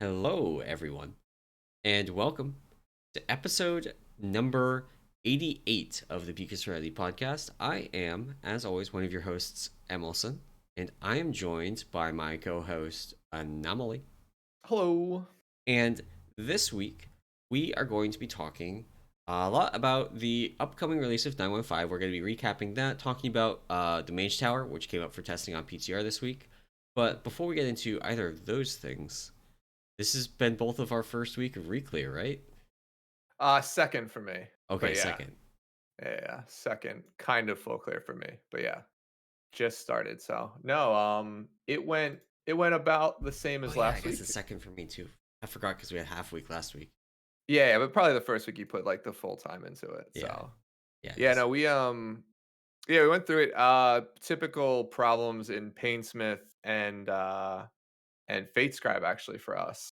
Hello, everyone, and welcome to episode number 88 of the Beacon Serenity podcast. I am, as always, one of your hosts, emallson, and I am joined by my co host, Anomoly. Hello. And this week, we are going to be talking a lot about the upcoming release of 915. We're going to be recapping that, talking about the Mage Tower, which came up for testing on PTR this week. But before we get into either of those things, this has been both of our first week of Reclear, right? Second for me, but Okay, yeah, second. yeah, second, kind of full clear for me, but yeah, just started. So no, it went about the same Oh as yeah, I last guess the week. second for me too. I forgot because we had half week last week. Yeah, but probably the first week you put like the full time into it. Yeah, So yeah, yeah, no, yeah, we went through it. Typical problems in Painsmith and Fate Scribe actually for us.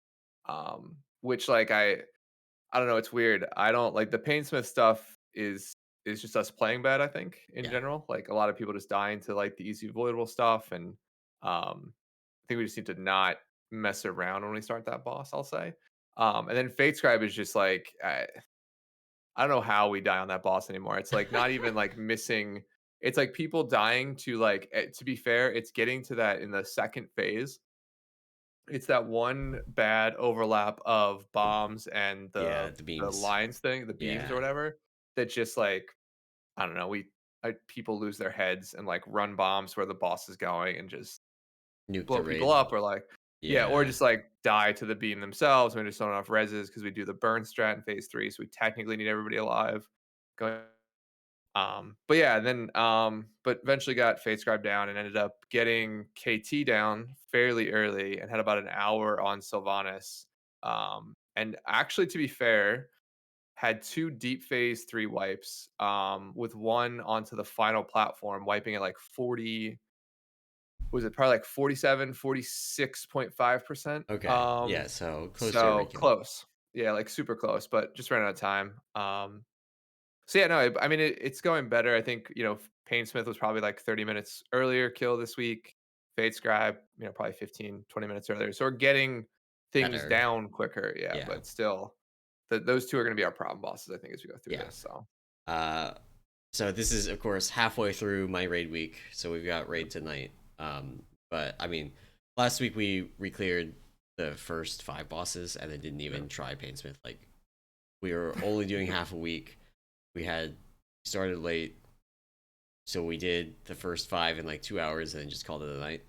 Which like I don't know, it's weird. I don't like the Painsmith stuff is just us playing bad, I think, in yeah, general. Like a lot of people just dying to like the easy avoidable stuff and I think we just need to not mess around when we start that boss, I'll say. And then Fate Scribe is just like I don't know how we die on that boss anymore. It's like not even like missing it's like people dying to like to be fair, it's getting to that in the second phase. It's that one bad overlap of bombs and yeah. the The the beams. lines thing, the beams or Yeah, whatever, that just like, I don't know, people lose their heads and like run bombs where the boss is going and just nuke the blow people raid. up or like yeah, or Yeah, just like die to the beam themselves. We just don't have enough reses because we do the burn strat in phase three, so we technically need everybody alive. Going but yeah, then but eventually got Fate Scribe down and ended up getting KT down fairly early and had about an hour on Sylvanas. And actually to be fair, had two deep phase three wipes, with one onto the final platform, wiping at like 40, was it probably like 47, 46.5%. okay, yeah. So close to a So rekill. close. Yeah, like super close, but just ran out of time. So yeah, no, I mean it's going better. I think Painsmith was probably like 30 minutes earlier kill this week. Fade Scribe, probably 15, 20 minutes earlier. So we're getting things Better. down quicker. Yeah, Yeah, but still, those two are going to be our problem bosses. I think as we go through yeah. this. So Uh, so this is of course halfway through my raid week, so we've got raid tonight. But I mean, last week we recleared the first five bosses and then didn't yeah, even try Painsmith. Like we were only doing half a week. We had started late, so we did the first five in like 2 hours and then just called it a night.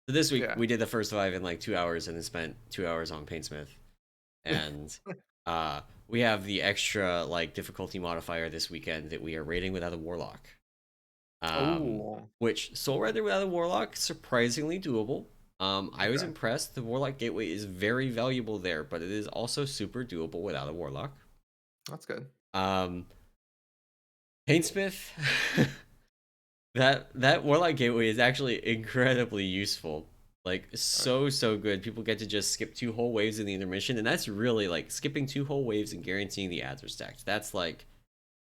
So this week yeah. we did the first five in like 2 hours and then spent 2 hours on Paintsmith. And uh, we have the extra like difficulty modifier this weekend that we are raiding without a warlock. Oh, Which Soul Rider without a warlock surprisingly doable. I was okay, impressed. The warlock gateway is very valuable there, but it is also super doable without a warlock. that's good. Um, Paintsmith, that warlock gateway is actually incredibly useful. Like All right. so good. People get to just skip two whole waves in the intermission, and that's really like skipping two whole waves and guaranteeing the ads are stacked. That's like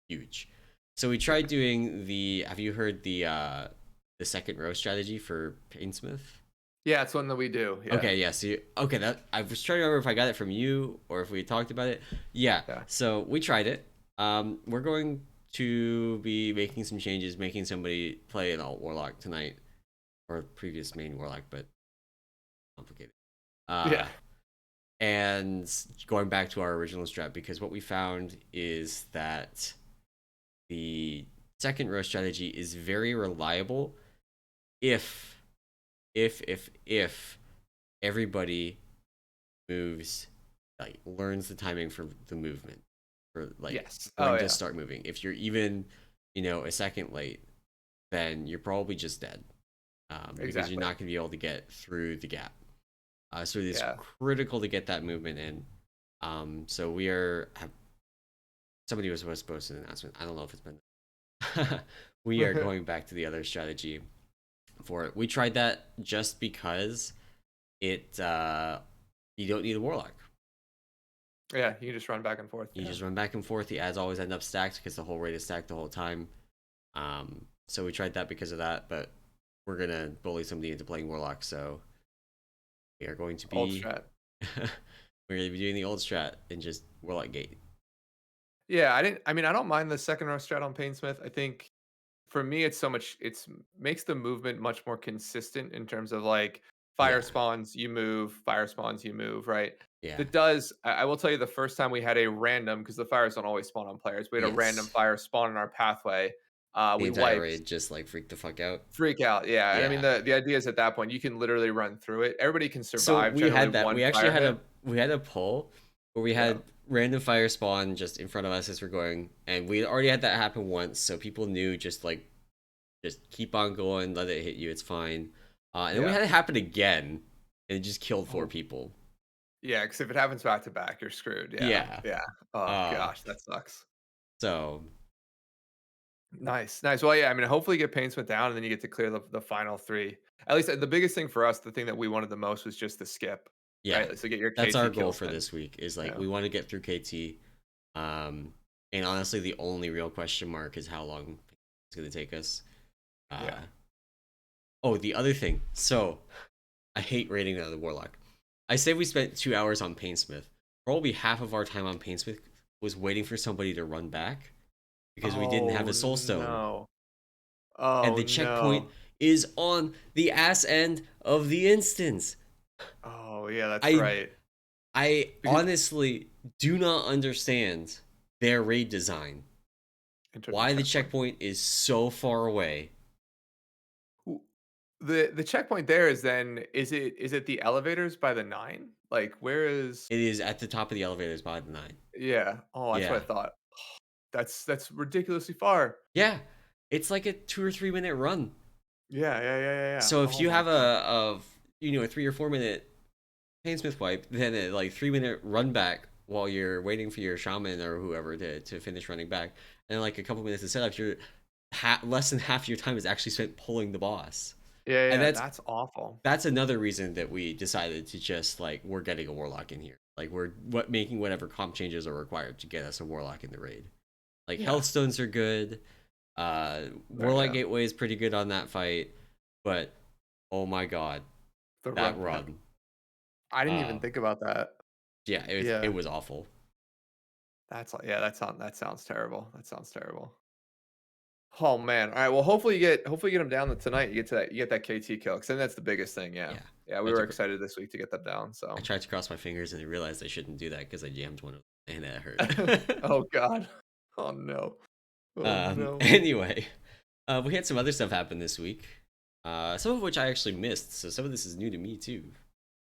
huge. So we Yeah, tried doing the. Have you heard the second row strategy for Painsmith? yeah, it's one that we do. Yeah, Okay, yeah. So okay, that I was trying to remember if I got it from you or if we talked about it. Yeah. yeah. So we tried it. We're going to be making some changes, making somebody play an alt warlock tonight, or previous main warlock, but complicated. Yeah. Uh, and going back to our original strat because what we found is that the second row strategy is very reliable if if everybody moves, like learns the timing for the movement, for like Yes. Oh when to yeah. start moving. If you're even a second late, then you're probably just dead, because you're Exactly. not going to be able to get through the gap. So it is Yeah. critical to get that movement in. So we are somebody was supposed to post an announcement. I don't know if it's been. We are going back to the other strategy for it. We tried that just because it you don't need a warlock. Yeah, you can just run back and forth. You Yeah. just run back and forth. The ads always end up stacked because the whole rate is stacked the whole time. So we tried that because of that, but we're gonna bully somebody into playing warlock. So we are going to Old be strat. We're gonna be doing the old strat and just Warlock Gate. Yeah, I mean, I don't mind the second row strat on Painsmith. I think for me, it's so much. It's makes the movement much more consistent in terms of like fire Yeah, spawns, you move, fire spawns, you move, right? yeah. That does. I will tell you, the first time we had a random, because the fires don't always spawn on players. We had a random Yes. fire spawn in our pathway. The We entire wiped. raid just like freaked the fuck out. Freak out, yeah. And I mean, Yeah. the idea is at that point you can literally run through it. Everybody can So survive we generally had that. one We actually fire had hit. a poll where we Yeah, had random fire spawn just in front of us as we're going, and we already had that happen once, so people knew just keep on going, let it hit you, it's fine. And then we yeah. had it happen again, and it just killed four Oh, people. yeah. Because if it happens back to back, you're screwed. Yeah, Yeah. yeah. Oh Uh, gosh, that sucks. so Nice, nice. Well, yeah, I mean, hopefully you get Painsmith down and then you get to clear the final three. At least the biggest thing for us, the thing that we wanted the most was just the skip, yeah, right? So get your that's our KT goal kills for in. this week. Is like Yeah, we want to get through KT. Um, and honestly, the only real question mark is how long it's gonna take us. Uh, yeah. oh, the other thing. So I hate rating the other warlock. I say we spent 2 hours on Painsmith. Probably half of our time on Painsmith was waiting for somebody to run back because we didn't have Oh a soul stone. no. And Oh the checkpoint no. is on the ass end of the instance. Oh yeah, that's I right. I Because honestly do not understand their raid design. in terms of Why the checkpoint. checkpoint is so far away. Ooh, the checkpoint there is then is it the elevators by the 9? Like, where is It is at the top of the elevators by the 9. yeah. Oh, that's what Yeah. I thought. That's ridiculously far. Yeah. It's like a 2 or 3 minute run. Yeah, yeah, yeah, yeah, yeah. So if Oh you my have god. a 3 or 4 minute Painsmith wipe, then a like 3 minute run back while you're waiting for your shaman or whoever to finish running back, and like a couple minutes of setup, you're less than half your time is actually spent pulling the boss. Yeah, And yeah, that's awful. that's another reason that we decided to just like we're getting a warlock in here. Like we're making whatever comp changes are required to get us a warlock in the raid. Like Yeah, health stones are good. Warlock yeah. Gateway is pretty good on that fight, but oh my god, The that run back. run. I didn't even Uh, think about that. yeah, it Yeah. was awful. That's yeah, that sounds terrible. That sounds terrible. Oh man. All right. Well, hopefully you get him down tonight. You get that KT kill because then that's the biggest thing. Yeah. Yeah, Yeah. We but were excited this week to get that down. I So. tried to cross my fingers and I realized I shouldn't do that because I jammed one of them and that hurt. Oh God. Oh no. Oh no. Anyway, we had some other stuff happen this week. Some of which I actually missed, so some of this is new to me too.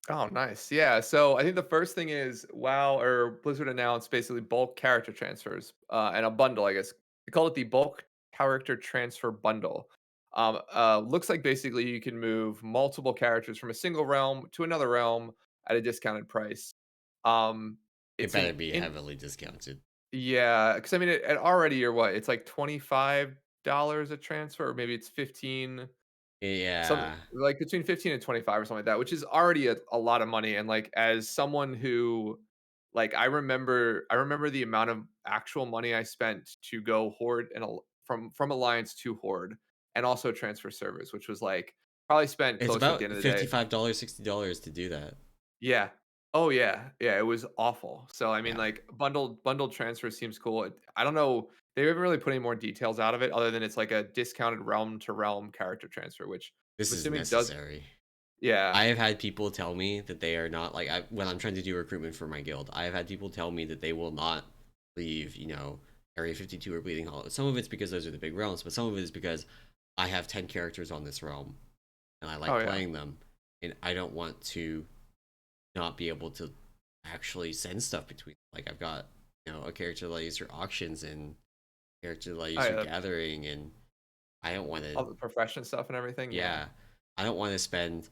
Oh, nice. Yeah. So I think the first thing is WoW or Blizzard announced basically bulk character transfers and a bundle. I guess they call it the bulk character transfer bundle. Looks like basically you can move multiple characters from a single realm to another realm at a discounted price. Um, It it's better an be in heavily discounted. yeah, because I mean, it already you're what? It's like $25 a transfer, or maybe it's 15. Some Yeah, like between 15 and 25 or something like that, which is already a lot of money, and, like, as someone who like, I remember the amount of actual money I spent to go Horde and from Alliance to Horde, and also transfer servers, which was, like, probably spent it's close to at the about end of the day. $55, $60 to do that. Yeah. Oh, yeah. Yeah, it was awful. So, I mean, Yeah, like, bundled transfer seems cool. I don't know, they haven't really put any more details out of it other than it's, like, a discounted realm to realm character transfer, which this I'm is assuming does necessary. yeah. I have had people tell me that they are not like when I'm trying to do recruitment for my guild. I have had people tell me that they will not leave, Area 52 or Bleeding Hollow. Some of it's because those are the big realms, but some of it is because I have 10 characters on this realm and I Oh, like yeah. playing them, and I don't want to not be able to actually send stuff between. Like I've got, a character that I use for auctions and a character that I Oh, use for yeah, gathering, and I don't want to. all the profession stuff and everything, yeah. Yeah, I don't want to spend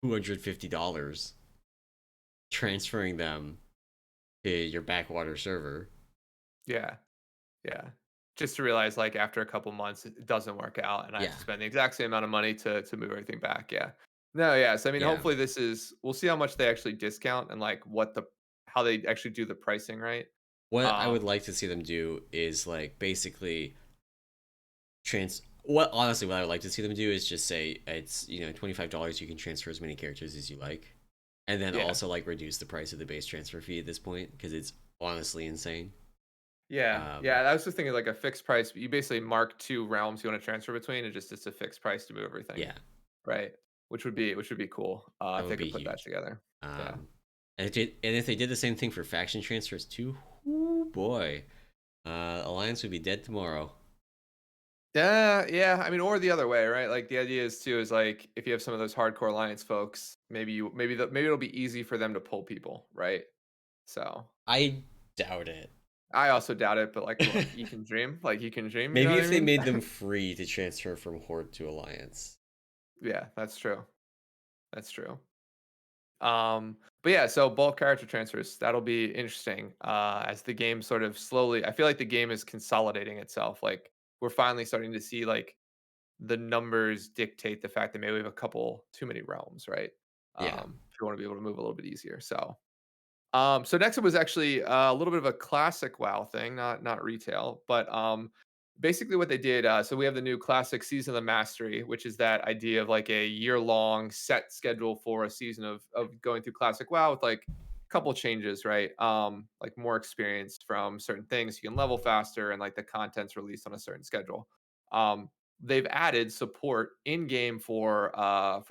$250 transferring them to your backwater server. Yeah, yeah. Just to realize, like, after a couple months, it doesn't work out, and I have Yeah, to spend the exact same amount of money to move everything back, yeah. No, yeah, so, I mean, yeah. hopefully we'll see how much they actually discount and, like, how they actually do the pricing right. What I would Um, like to see them do is like basically what honestly what I would like to see them do is just say it's $25 you can transfer as many characters as you like. and then Yeah. also like reduce the price of the base transfer fee at this point because it's honestly insane. Yeah, Um, yeah, I was just thinking like a fixed price, but you basically mark 2 realms you wanna transfer between, and just it's a fixed price to move everything, yeah, right? Which would be cool, that if would they be could put that huge. together. Yeah. Um, and if they did the same thing for faction transfers too, oh boy, Alliance would be dead tomorrow. Yeah, yeah, I mean, or the other way, right? Like, the idea is too is, like, if you have some of those hardcore alliance folks, maybe it'll be easy for them to pull people, right? So, I doubt it. I also doubt it, but, like, look, you can dream, you know Maybe what I if they mean? made them free to transfer from Horde to Alliance. Yeah, that's true. That's true. But yeah, so bulk character transfers, that'll be interesting. As the game sort of slowly, I feel like the game is consolidating itself. Like we're finally starting to see like the numbers dictate the fact that maybe we have a couple too many realms, right? Yeah, If you want to be able to move a little bit easier. So next up was actually a little bit of a classic WoW thing, not retail, but basically what they did. So we have the new classic season of the mastery, which is that idea of like a year long set schedule for a season of going through classic WoW with like a couple changes, right? Like more experience from certain things, you can level faster, and like the content's released on a certain schedule. They've added support in game for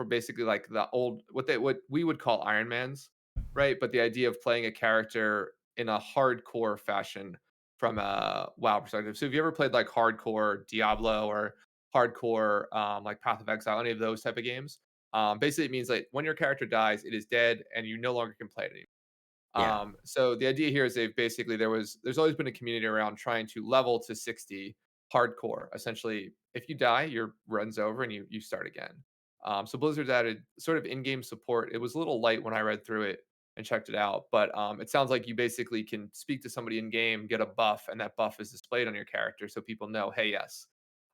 basically like the old what we would call Iron Mans, right? But the idea of playing a character in a hardcore fashion from a WoW perspective. So, have you ever played like hardcore Diablo or hardcore like Path of Exile, any of those type of games? Basically, it means like when your character dies, it is dead, and you no longer can play it anymore. yeah, So the idea here is there's always been a community around trying to level to 60 hardcore. Essentially, if you die, your run's over and you start again. So Blizzard's added sort of in-game support. It was a little light when I read through it and checked it out, but it sounds like you basically can speak to somebody in game, get a buff, and that buff is displayed on your character, so people know, hey, yes,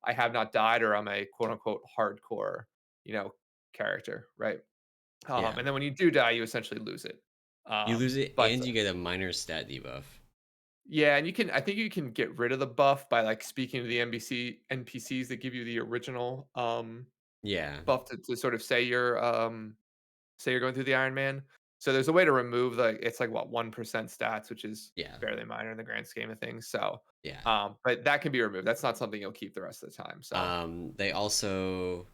I have not died, or I'm a quote unquote hardcore, you know, character, right? yeah. And then when you do die, you essentially lose it. You lose it But and you get a minor stat debuff. Yeah, and I think you can get rid of the buff by, like, speaking to the NPCs that give you the original, Yeah, buff to sort of say you're going through the Iron Man. So there's a way to remove it's like, what, 1% stats, which is yeah, fairly minor in the grand scheme of things, so, yeah. but that can be removed. That's not something you'll keep the rest of the time, so They also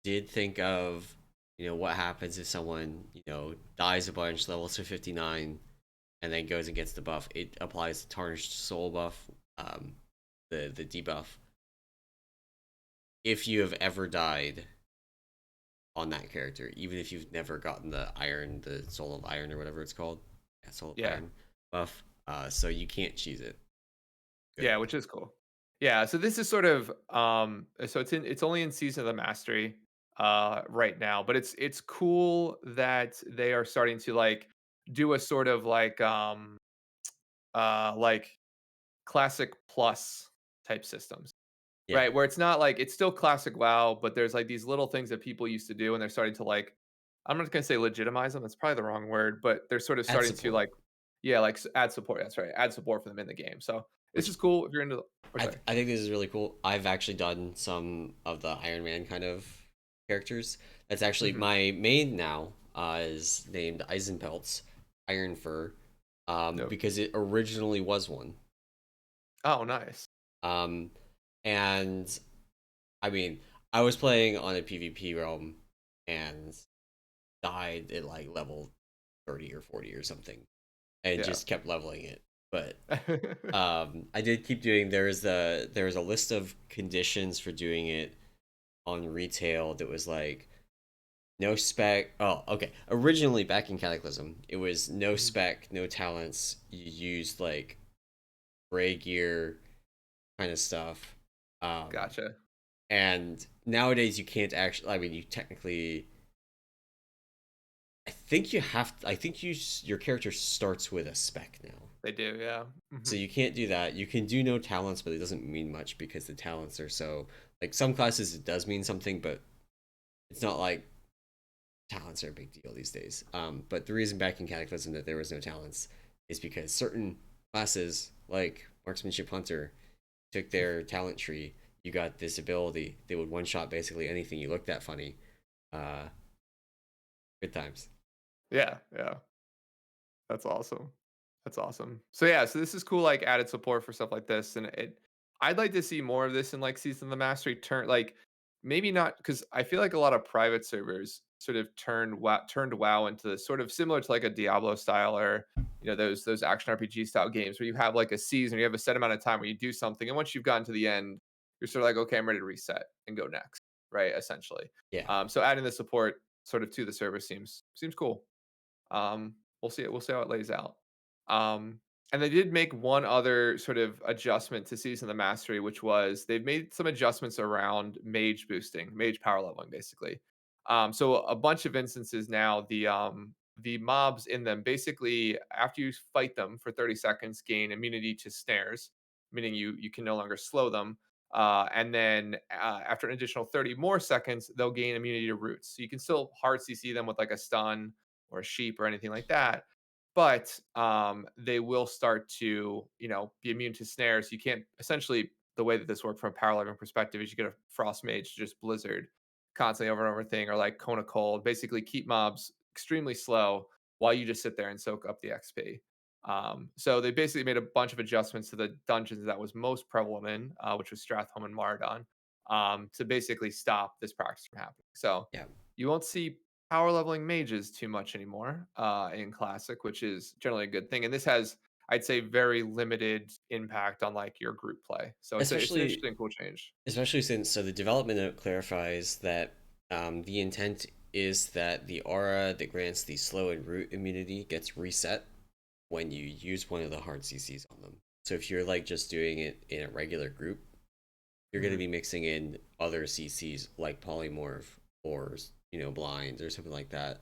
did think of, what happens if someone, dies a bunch, levels to 59, and then goes and gets the buff. It applies the Tarnished Soul buff, the debuff. If you have ever died on that character, even if you've never gotten the Soul of Iron or whatever it's called, yeah, Soul of yeah. Iron buff, so you can't cheese it. Good. Yeah, which is cool. Yeah, so this is sort of so it's only in Season of the Mastery right now, but it's cool that they are starting to like do a sort of like classic plus type systems. Yeah, Right, where it's not like it's still classic WoW, but there's like these little things that people used to do, and they're starting to like I'm not gonna say legitimize them, that's probably the wrong word, but they're sort of add starting to support. like yeah, like add support. That's right. Add support for them in the game. So this Which is cool if you're into or sorry. I think this is really cool. I've actually done some of the Iron Man kind of characters. That's actually Mhm. my main now. Is named Eisenpelt's Iron Fur, Nope. because it originally was one. Oh, nice. Um, and I mean, I was playing on a PvP realm and died at like level 30 or 40 or something, and Yeah. just kept leveling it. But I did keep doing. There was a list of conditions for doing it on retail that was like no spec. Oh, okay. Originally, back in Cataclysm, it was no Mhm. spec, no talents. You used like gray gear kind of stuff. Um, Gotcha. and nowadays, you can't actually. I mean, you technically. I think you have. I think your character starts with a spec now. They do, yeah. So Mhm. you can't do that. You can do no talents, but it doesn't mean much because the talents are so like some classes it does mean something, but it's not like talents are a big deal these days. But the reason back in Cataclysm that there was no talents is because certain classes like Marksmanship Hunter took their talent tree. You got this ability. They would one shot basically anything you looked at funny. Uh, Good times. Yeah, yeah. That's awesome. That's awesome. So yeah, so this is cool, like added support for stuff like this, and I'd like to see more of this in like Season of the Mastery turn like maybe not because I feel like a lot of private servers sort of turned WoW into sort of similar to like a Diablo style or those action RPG style games where you have like a season, you have a set amount of time where you do something, and once you've gotten to the end, you're sort of like, okay, I'm ready to reset and go next, right? Essentially. Yeah, So adding the support sort of to the server seems cool. We'll see how it lays out. Um, and they did make one other sort of adjustment to Season of the Mastery, which was they've made some adjustments around mage boosting, mage power leveling, basically. So a bunch of instances now, the mobs in them basically after you fight them for 30 seconds gain immunity to snares, meaning you can no longer slow them. And then after an additional 30 more seconds, they'll gain immunity to roots. So you can still hard CC them with like a stun or a sheep or anything like that. But they will start to, be immune to snares. You can't essentially the way that this worked from a power leveling perspective is you get a frost mage to just blizzard constantly over and over thing, or like cone of cold, basically keep mobs extremely slow while you just sit there and soak up the XP. So they basically made a bunch of adjustments to the dungeons that was most prevalent in, which was Stratholme and Maraudon, to basically stop this practice from happening. So yeah. you won't see power leveling mages too much anymore in Classic, which is generally a good thing. And this has, I'd say, very limited impact on like your group play. So it's an Especially interesting, cool change. especially since so the development note clarifies that the intent is that the aura that grants the slow and root immunity gets reset when you use one of the hard CCs on them. So if you're like just doing it in a regular group, you're going to Mhm. be mixing in other CCs like polymorph or blinds or something like that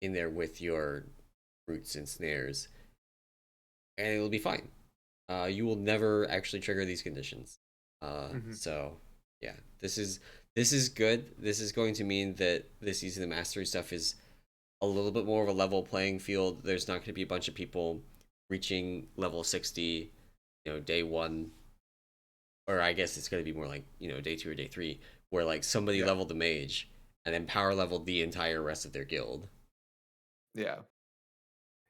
in there with your roots and snares, and it'll be fine. You will never actually trigger these conditions. Mhm. So yeah, this is good. This is going to mean that this season the mastery stuff is a little bit more of a level playing field. There's not going to be a bunch of people reaching level 60, day one, or I guess it's going to be more like day two or day three, where like somebody Yeah. leveled the mage and then power leveled the entire rest of their guild. Yeah.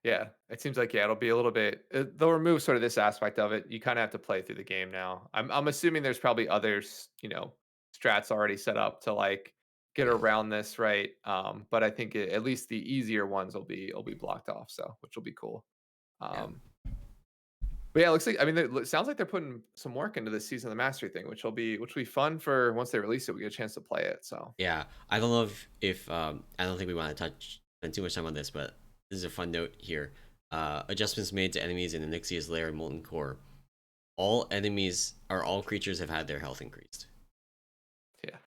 Yeah. It seems like yeah, it'll be a little bit. They'll remove sort of this aspect of it. You kind of have to play through the game now. I'm assuming there's probably others, strats already set up to like get Yeah, around this, right? But I think at least the easier ones will be blocked off, so which will be cool. yeah. Um, but yeah, it looks like I mean, it sounds like they're putting some work into this season of the mastery thing, which will be fun for once they release it. We get a chance to play it. So Yeah, I don't know if I don't think we want to touch spend too much time on this, but this is a fun note here. Adjustments made to enemies in Onyxia's Lair and Molten Core. All creatures have had their health increased. yeah.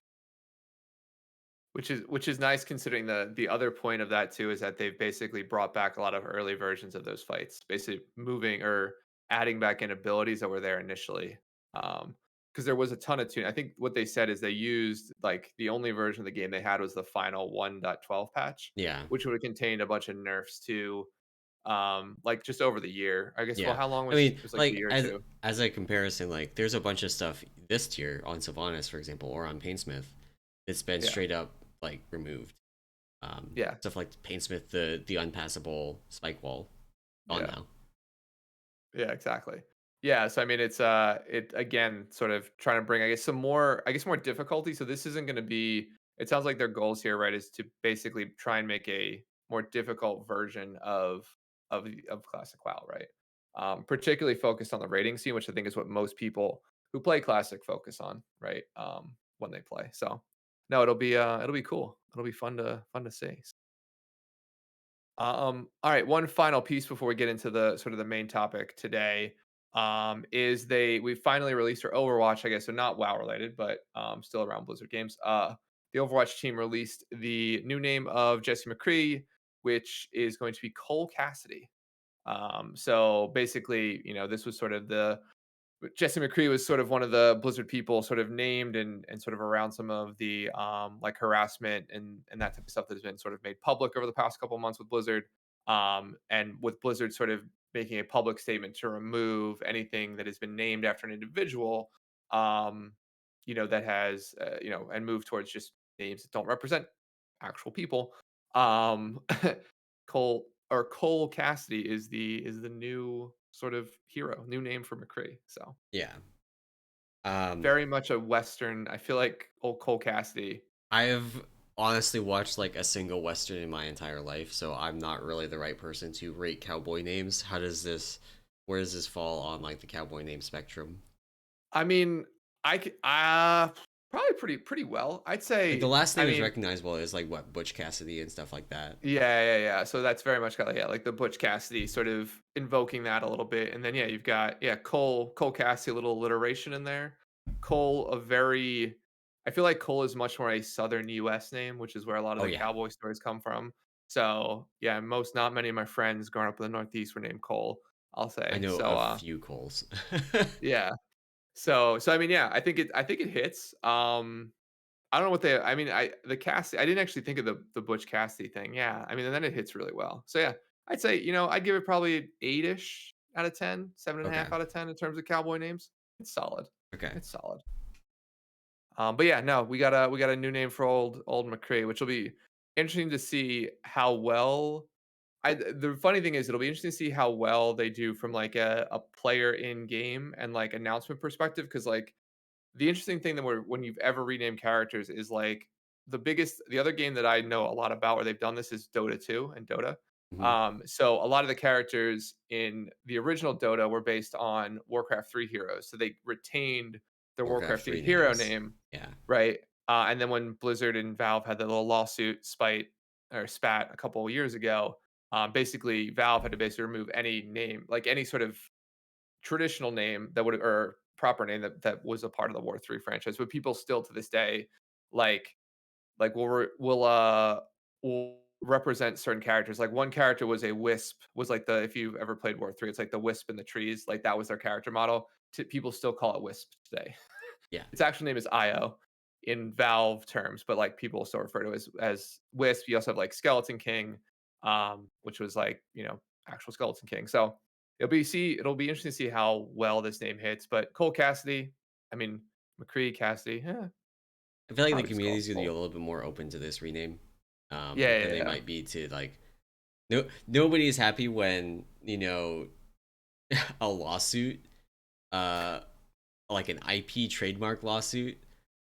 Which is nice considering the other point of that too is that they've basically brought back a lot of early versions of those fights, basically moving or adding back in abilities that were there initially. Because there was a ton of tune. I think what they said is they used like the only version of the game they had was the final 1.12 patch, Yeah, which would have contained a bunch of nerfs to like just over the year. I guess well, yeah. how long I was mean, it was like a like year or as two? as a comparison, like there's a bunch of stuff this tier on Sylvanas, for example, or on Painsmith, that's been Yeah. straight up like removed. Yeah. Stuff like Painsmith, the unpassable spike wall, gone Yeah. now. Yeah, exactly. Yeah, so I mean it again sort of trying to bring I guess more difficulty. So this isn't going to be it sounds like their goals here right is to basically try and make a more difficult version of classic WoW, right? Particularly focused on the rating scene, which I think is what most people who play classic focus on, right? When they play. So no, it'll be cool. It'll be fun to see. All right, one final piece before we get into the sort of the main topic today. Is we finally released our Overwatch, I guess, so not WoW related, but still around Blizzard games. The Overwatch team released the new name of Jesse McCree, which is going to be Cole Cassidy. So basically, this was sort of Jesse McCree was sort of one of the Blizzard people sort of named and sort of around some of the like harassment and that type of stuff that has been sort of made public over the past couple of months with Blizzard. And with Blizzard sort of making a public statement to remove anything that has been named after an individual, um, that has and move towards just names that don't represent actual people. Um, Cole Cassidy is the new sort of hero, new name for McCree. So Yeah. Um, very much a Western. I feel like old Cole Cassidy. I've honestly watched like a single Western in my entire life, so I'm not really the right person to rate cowboy names. Where does this fall on like the cowboy name spectrum? I mean, probably pretty well. I'd Like the say. last I name is mean, recognizable as like what Butch Cassidy and stuff like that. yeah. So that's very much got, yeah, like the Butch Cassidy sort of invoking that a little bit, and then yeah, you've got Cole Cassidy, a little alliteration in there. Cole, a very, I feel like Cole is much more a Southern U.S. name, which is where a lot of Oh the yeah, cowboy stories come from. So yeah, not many of my friends growing up in the Northeast were named Cole. I'll I say know so. a few Coles. Yeah. So I mean, yeah, I think it hits. I don't know what they I mean, the Cassidy, I didn't actually think of the Butch Cassidy thing. Yeah. I mean, and then it hits really well. So yeah, I'd say, I'd give it probably 8-ish out of 10, seven and a Okay, half out of 10 in terms of cowboy names. It's solid. okay. It's solid. But yeah, no, we got a new name for old McCree, which will be interesting to see how well. The funny thing is, it'll be interesting to see how well they do from like a player in game and like announcement perspective, because like the interesting thing that when you've ever renamed characters is like the other game that I know a lot about where they've done this is Dota 2 and Dota. Hmm. So a lot of the characters in the original Dota were based on Warcraft 3 heroes. So they retained their Warcraft Warcraft 3 three hero names. name, Yeah, right? And then when Blizzard and Valve had the little lawsuit spat a couple of years ago, basically Valve had to basically remove any name, like any sort of traditional name that would or proper name that was a part of the War 3 franchise, but people still to this day like will represent certain characters. Like one character was a wisp, was like the if you've ever played War 3, it's like the wisp in the trees, like that was their character model. People still call it wisp today. yeah. Its actual name is Io in Valve terms, but like people still refer to it as wisp. You also have like Skeleton King, which was like, actual Skeleton King. So it'll be interesting to see how well this name hits. But Cole Cassidy, I mean McCree Cassidy, I feel like the probably just call community him is gonna be a Cole. little bit more open to this rename, Yeah, than yeah, they yeah. might be to like. No, nobody's happy when a lawsuit, uh, like an IP trademark lawsuit,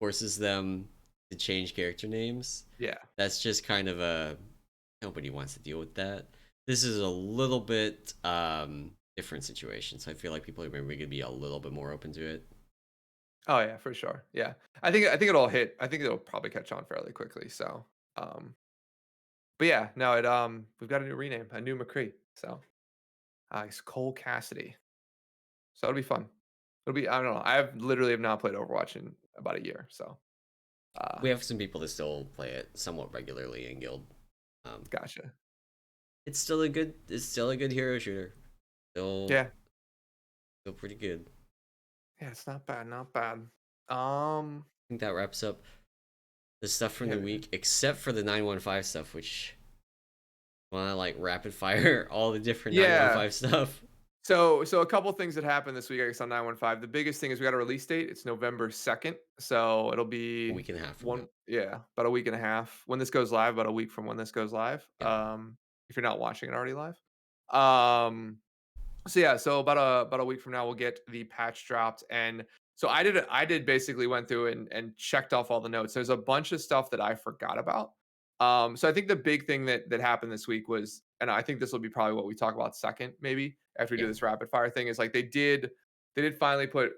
forces them to change character names. Yeah. That's just kind of a nobody wants to deal with that. This is a little bit different situation, so I feel like people are maybe gonna be a little bit more open to it. Oh yeah, for sure. Yeah. I think it'll hit. I think it'll probably catch on fairly quickly. So um but yeah, no, we've got a new rename, a new McCree. So it's Cole Cassidy. So it'll be fun. It'll be, I don't know. Literally have not played Overwatch in about a year. So uh We have some people that still play it somewhat regularly in guild. Um, gotcha. it's still a good hero shooter. Still Yeah. still pretty good. Yeah, it's not bad, not bad. Um I think that wraps up the stuff from yeah, the week, except for the 915 stuff, which want to like rapid fire all the different yeah. 915 stuff. So a couple things that happened this week, I guess, on 915. The biggest thing is we got a release date. It's November 2nd. So it'll A be week and a half from now. about a week and a half. When this goes live, about a week from when this goes live. Yep. If you're not watching it already live. Um so yeah, so about a week from now we'll get the patch dropped. And so I did basically went through and checked off all the notes. There's a bunch of stuff that I forgot about. So I think the big thing that happened this week was, and I think this will be probably what we talk about second, maybe after we do Yeah. this rapid fire thing, is like they did finally put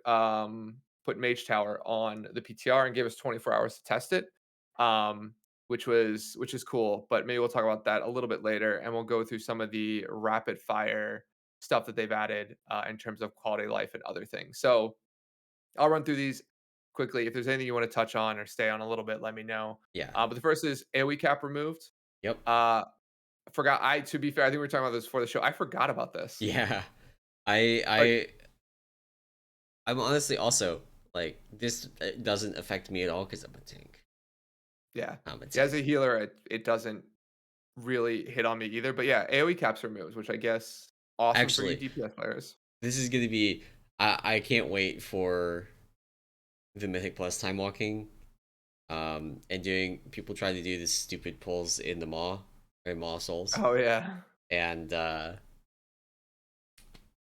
Mage Tower on the PTR and give us 24 hours to test it. Um, which is cool, but maybe we'll talk about that a little bit later, and we'll go through some of the rapid fire stuff that they've added in terms of quality of life and other things. So I'll run through these quickly. If there's anything you want to touch on or stay on a little bit, let me know. Yeah. But the first is AoE cap removed. Yep. Uh, forgot. To be fair, I think we were talking about this before the show. I forgot about this. Yeah. Like, I I'm honestly also like this doesn't affect me at all because I'm a tank. yeah, I'm a yeah. As tank. a healer, it doesn't really hit on me either. But yeah, AoE caps removed, which I guess awesome for you Actually, DPS players. this is gonna be I can't wait for the Mythic Plus time walking. And doing people try to do this stupid pulls in the maw. Souls, Oh yeah, and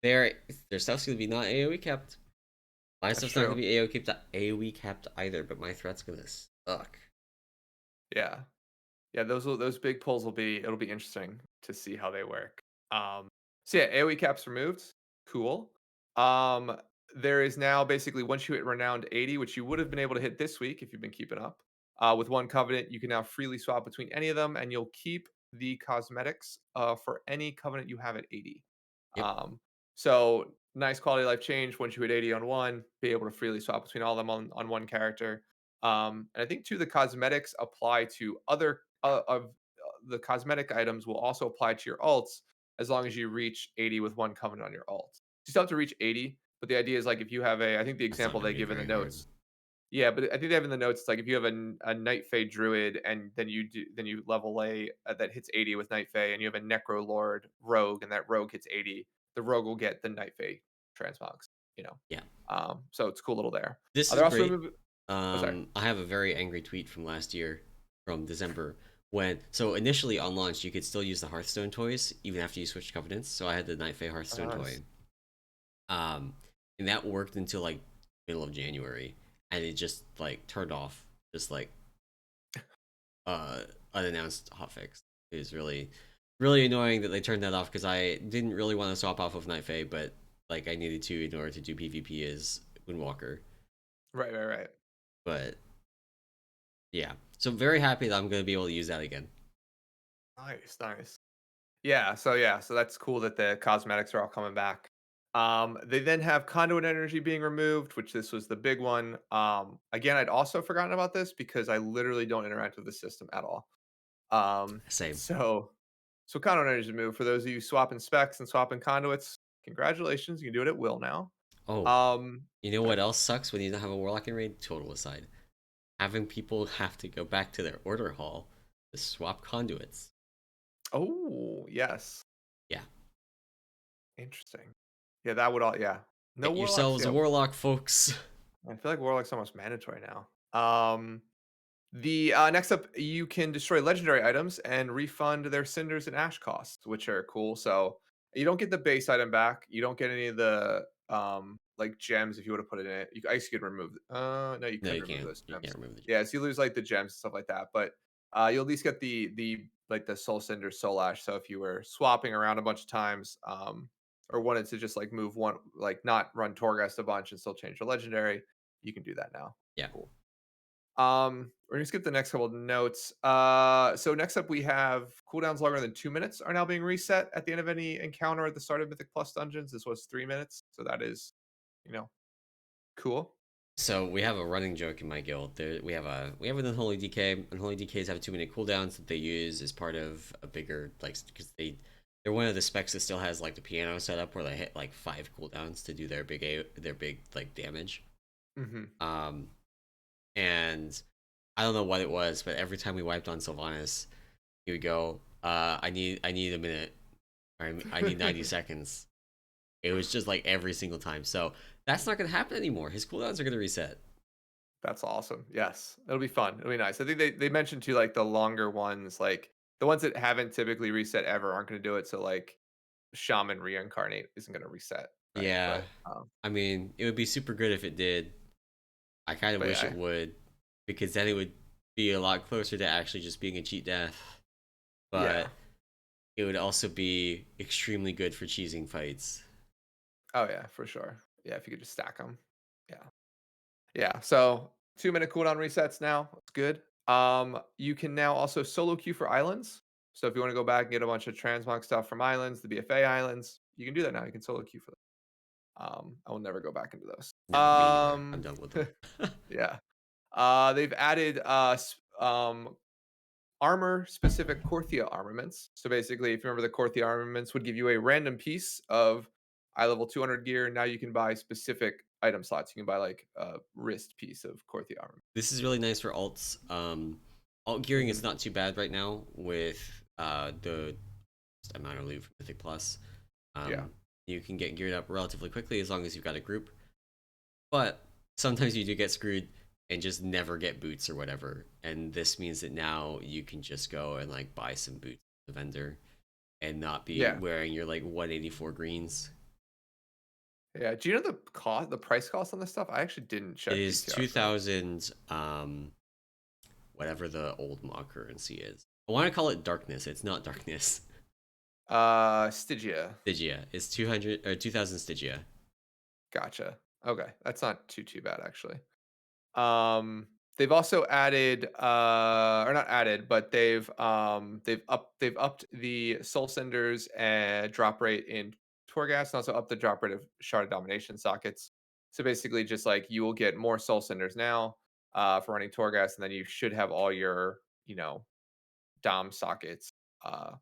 their their stuff's gonna be not AOE kept. My that's stuff's not gonna true. be AOE kept either, but my threat's gonna suck. Yeah. Yeah, those big pulls will be it'll be interesting to see how they work. So yeah, AoE caps removed. Cool. Um, there is now basically once you hit renowned 80, which you would have been able to hit this week if you've been keeping up. With one covenant, you can now freely swap between any of them, and you'll keep the cosmetics for any covenant you have at 80. Yep. Um, so nice quality of life change once you hit 80 on one, be able to freely swap between all of them on one character. And I think too the cosmetics apply to other of the cosmetic items will also apply to your alts as long as you reach 80 with one covenant on your alt. You still have to reach 80, but the idea is like if you have a, I think the That's not example gonna they be give in the very hard. notes. Yeah, but I think they have in the notes it's like if you have a Night Fae Druid and then you level a that hits 80 with Night Fae and you have a Necro Lord Rogue and that Rogue hits 80, the Rogue will get the Night Fae transmogs. You know, Yeah. so it's cool little there. This is They're also great. removing. Oh, sorry. I have a very angry tweet from last year, from December, when so initially on launch you could still use the Hearthstone toys even after you switched covenants. So I had the Night Fae Oh, Hearthstone nice. toy, um, and that worked until like middle of January, and it just like turned off, just like uh unannounced hotfix. It was really annoying that they turned that off because I didn't really want to swap off of Night Fae, but like I needed to in order to do PvP as Windwalker. Right, right, right. But yeah, so I'm very happy that I'm going to be able to use that again. Nice, nice. Yeah, so that's cool that the cosmetics are all coming back. They then have conduit energy being removed, which this was the big one. Again, I'd also forgotten about this because I literally don't interact with the system at all. Um, Same. so so conduit energy is removed. For those of you swapping specs and swapping conduits, congratulations, you can do it at will now. Oh, Um, you know okay. what else sucks when you don't have a Warlock in raid? Total aside. Having people have to go back to their order hall to swap conduits. Oh, yes. Yeah. Interesting. Yeah, that would all yeah. No Get warlocks. yourselves a Yeah, Warlock, folks. I feel like Warlock's almost mandatory now. The next up, you can destroy legendary items and refund their cinders and ash costs, which are cool. So you don't get the base item back. You don't get any of the like gems if you would have put it in it. I guess you could remove. No, you No, couldn't you remove can't. those You can't gems. remove the. Yeah, so you lose like the gems and stuff like that. But you'll at least get the like the soul cinder, soul ash. So if you were swapping around a bunch of times, or wanted to just like move one, like not run Torghast a bunch and still change your legendary, you can do that now. Yeah. Cool. We're gonna skip the next couple of notes. So next up we have cooldowns longer than 2 minutes are now being reset at the end of any encounter at the start of Mythic Plus dungeons. This was 3 minutes, so that is, you know, cool. So we have a running joke in my guild. We have an unholy DK. Unholy DKs have 2 minute cooldowns that they use as part of a bigger like because they're one of the specs that still has like the piano setup where they hit like 5 cooldowns to do their big like damage. Hmm. Um, and I don't know what it was, but every time we wiped on Sylvanas, he would go, I need a minute, or I need 90 seconds. It was just like every single time. So that's not gonna happen anymore. His cooldowns are gonna reset. That's awesome. Yes, it'll be fun. It'll be nice. I think they mentioned too like the longer ones, like the ones that haven't typically reset ever aren't going to do it. So like Shaman Reincarnate isn't going to reset, right? Yeah, I mean, it would be super good if it did. I kind of But wish yeah, it would, because then it would be a lot closer to actually just being a cheat death. yeah. But it would also be extremely good for cheesing fights. Oh yeah, for sure. Yeah, if you could just stack them. Yeah. Yeah. So 2 minute cooldown resets now. That's good. You can now also solo queue for islands. So if you want to go back and get a bunch of transmog stuff from islands, the BFA islands, you can do that now. You can solo queue for them. I will never go back into those. No, me neither. I'm done with them. Yeah. They've added armor specific Korthia armaments. So basically, if you remember, the Korthia armaments would give you a random piece of eye level 200 gear. Now you can buy specific item slots. You can buy like a wrist piece of Korthia armor. This is really nice for alts. Alt gearing Hmm. is not too bad right now with the amount of loot from Mythic Plus. Yeah, You can get geared up relatively quickly as long as you've got a group. But sometimes you do get screwed and just never get boots or whatever. And this means that now you can just go and like buy some boots the vendor and not be Yeah. wearing your like 184 greens. Yeah. Do you know the price cost on this stuff? I actually didn't It check is BTR for it. 2000 whatever the old mock currency is. I want to call it darkness. It's not darkness. Stygia. Stygia. It's 200 or 2000 Stygia. Gotcha. Okay. That's not too bad actually. Um, they've also added, or not added, but they've upped the Soul Cinders and drop rate in Torghast, and also upped the drop rate of Shard of Domination sockets. So basically, just like you will get more Soul Cinders now for running Torghast, and then you should have all your, Dom sockets uh,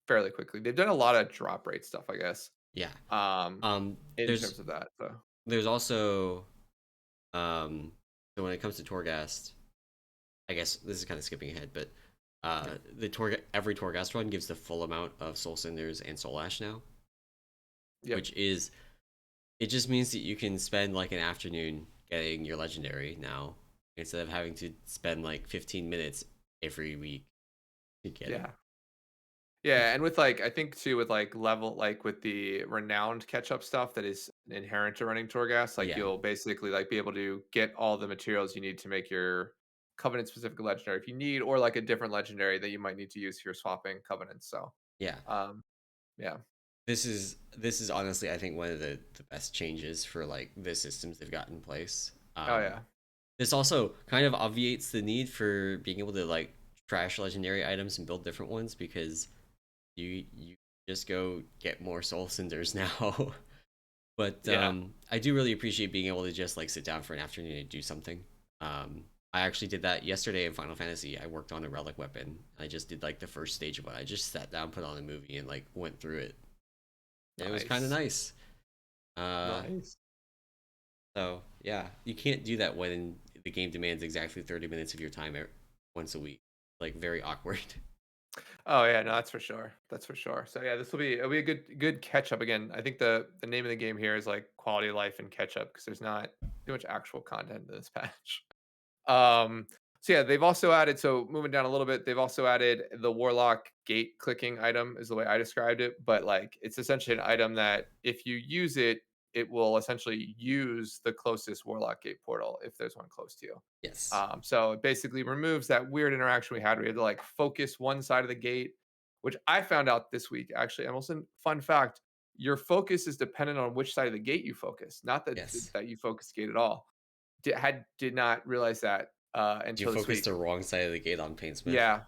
fairly quickly. They've done a lot of drop rate stuff, I guess, Yeah. um, Um in there's terms of that. So there's also um so when it comes to Torghast, I guess this is kind of skipping ahead, but yeah, every Torghast run gives the full amount of Soul Cinders and Soul Ash now, yep, which is it just means that you can spend like an afternoon getting your legendary now instead of having to spend like 15 minutes every week to get it. yeah. Yeah, and with like I think too with like level like with the renowned catch up stuff that is inherent to running Torghast, like Yeah. you'll basically like be able to get all the materials you need to make your covenant specific legendary if you need, or like a different legendary that you might need to use if you're swapping covenants. So Yeah. um yeah. This is honestly I think one of the best changes for like the systems they've got in place. Oh yeah. This also kind of obviates the need for being able to like trash legendary items and build different ones because you just go get more soul cinders now. But Yeah. I do really appreciate being able to just like sit down for an afternoon and do something. I actually did that yesterday in Final Fantasy. I worked on a relic weapon. I just did like the first stage of it. I just sat down, put on a movie, and like went through it. And it was kind of Nice. nice. Uh, Nice. so yeah, you can't do that when the game demands exactly 30 minutes of your time once a week. Like very awkward. Oh yeah, no, that's for sure. That's for sure. So yeah, it'll be a good catch up again. I think the name of the game here is like quality of life and catch up because there's not too much actual content in this patch. Um, so yeah, they've also added. So moving down a little bit, they've also added the Warlock gate clicking item is the way I described it. But like, it's essentially an item that if you use it, it will essentially use the closest Warlock gate portal if there's one close to you. Yes. So it basically removes that weird interaction we had. We had to like focus one side of the gate, which I found out this week. Actually, Emerson, fun fact: your focus is dependent on which side of the gate you focus, not Yes. that you focus the gate at all. Did not realize that You until this focused week. the wrong side of the gate on Paintsmith. Yeah.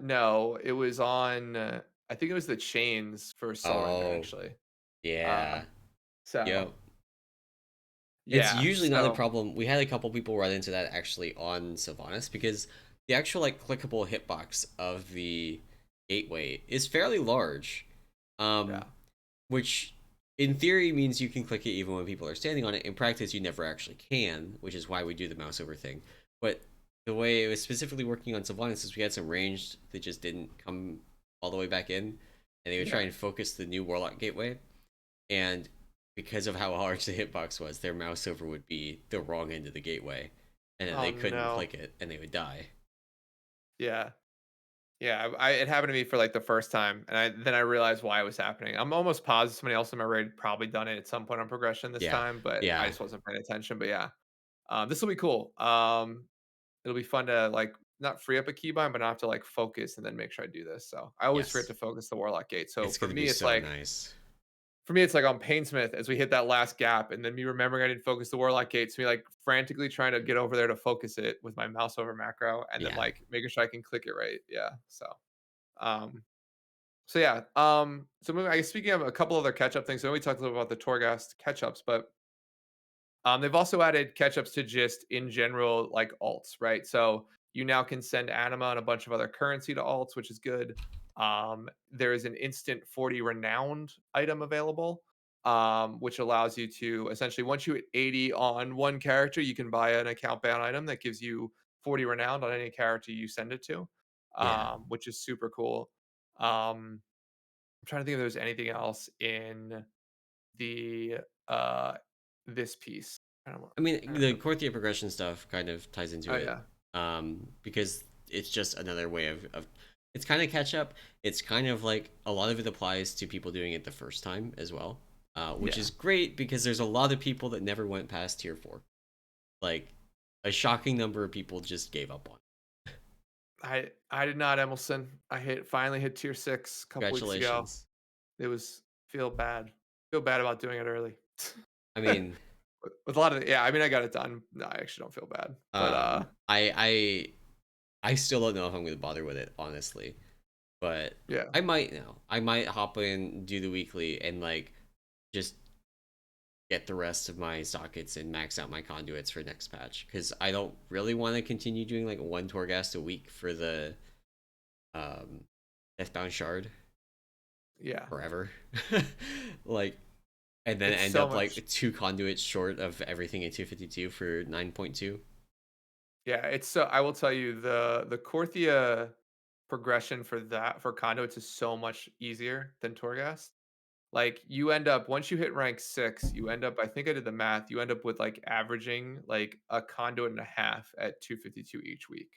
No, it was on. I think it was the chains for Soul Render Oh, actually. Uh, yeah. so Yep. It's yeah, usually not a so problem. We had a couple people run into that actually on Sylvanas because the actual like clickable hitbox of the gateway is fairly large. yeah. Um, which in theory means you can click it even when people are standing on it. In practice, you never actually can, which is why we do the mouse over thing. But the way it was specifically working on Sylvanas is we had some ranged that just didn't come all the way back in, and they would try Yeah. and focus the new Warlock gateway, and because of how large the hitbox was, their mouse over would be the wrong end of the gateway, and then Oh they couldn't no. click it, and they would die. Yeah. Yeah, it happened to me for, like, the first time, and I realized why it was happening. I'm almost positive somebody else in my raid probably done it at some point on progression this Yeah, time, but I yeah, just wasn't paying attention, but yeah. This will be cool. It'll be fun to, like, not free up a keybind, but not have to, like, focus and then make sure I do this, so I always forget yes. to focus the Warlock Gate, so It's gonna be so nice. for me, it's like on Painsmith as we hit that last gap, and then me remembering I didn't focus the Warlock Gates, me like frantically trying to get over there to focus it with my mouse over macro, and then Yeah, like making sure I can click it right. Yeah. Um, so yeah. So moving, I guess speaking of a couple other catch up things, so we talked a little about the Torghast catch ups, but they've also added catch-ups to just in general like alts, right? So you now can send anima and a bunch of other currency to alts, which is good. There is an instant 40 renowned item available, which allows you to essentially once you hit 80 on one character, you can buy an account bound item that gives you 40 renowned on any character you send it to, yeah. which is super cool. I'm trying to think if there's anything else in the uh this piece. I don't, I mean, I don't the know. Courtier progression stuff kind of ties into Oh it, yeah. because it's just another way of it's kind of catch up. It's kind of like a lot of it applies to people doing it the first time as well, which Yeah. is great because there's a lot of people that never went past tier 4. Like a shocking number of people just gave up on. I did not, Emmelson. I finally hit tier 6 a couple weeks ago. Congratulations. It was feel bad. Feel bad about doing it early. I mean, With a lot of yeah, I mean, I got it done. No, I actually don't feel bad, but, I still don't know if I'm gonna bother with it, honestly. But yeah. I might now. I might hop in, do the weekly, and like just get the rest of my sockets and max out my conduits for next patch. Because I don't really want to continue doing like one Torghast a week for the um Deathbound Shard Yeah. forever. Like, and then It's end so up much like 2 conduits short of everything in 252 for 9.2. yeah, it's so I will tell you the Korthia progression for that for conduits is so much easier than Torghast. Like, you end up once you hit rank 6, you end up I think I did the math, you end up with, like, averaging, like, a conduit and a half at 252 each week,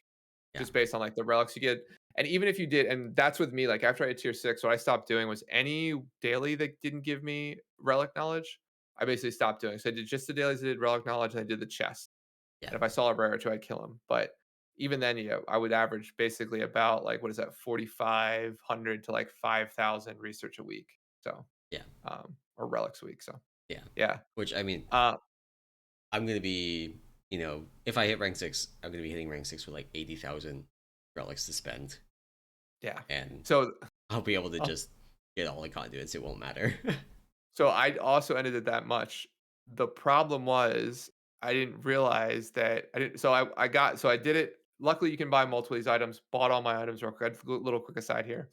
Yeah, just based on, like, the relics you get, and even if you did and that's with me, like, after I hit tier 6, what I stopped doing was any daily that didn't give me relic knowledge, I basically stopped doing. So I did just the dailies that did relic knowledge, and I did the chest. yeah, And if I saw a rare or two, I'd kill him. But even then, I would average basically about like what is that, 4,500 to like 5,000 research a week. So yeah, or relics a week. So yeah. yeah. Which I mean, Uh I'm gonna be, if I hit rank 6, I'm gonna be hitting rank 6 with like 80,000 relics to spend, yeah. and So I'll be able to uh, just get all the conduits. It won't matter. so I also ended it that much. The problem was I didn't realize that I didn't. So I got so I did it. Luckily, you can buy multiple of these items. Bought all my items real quick. Little quick aside here.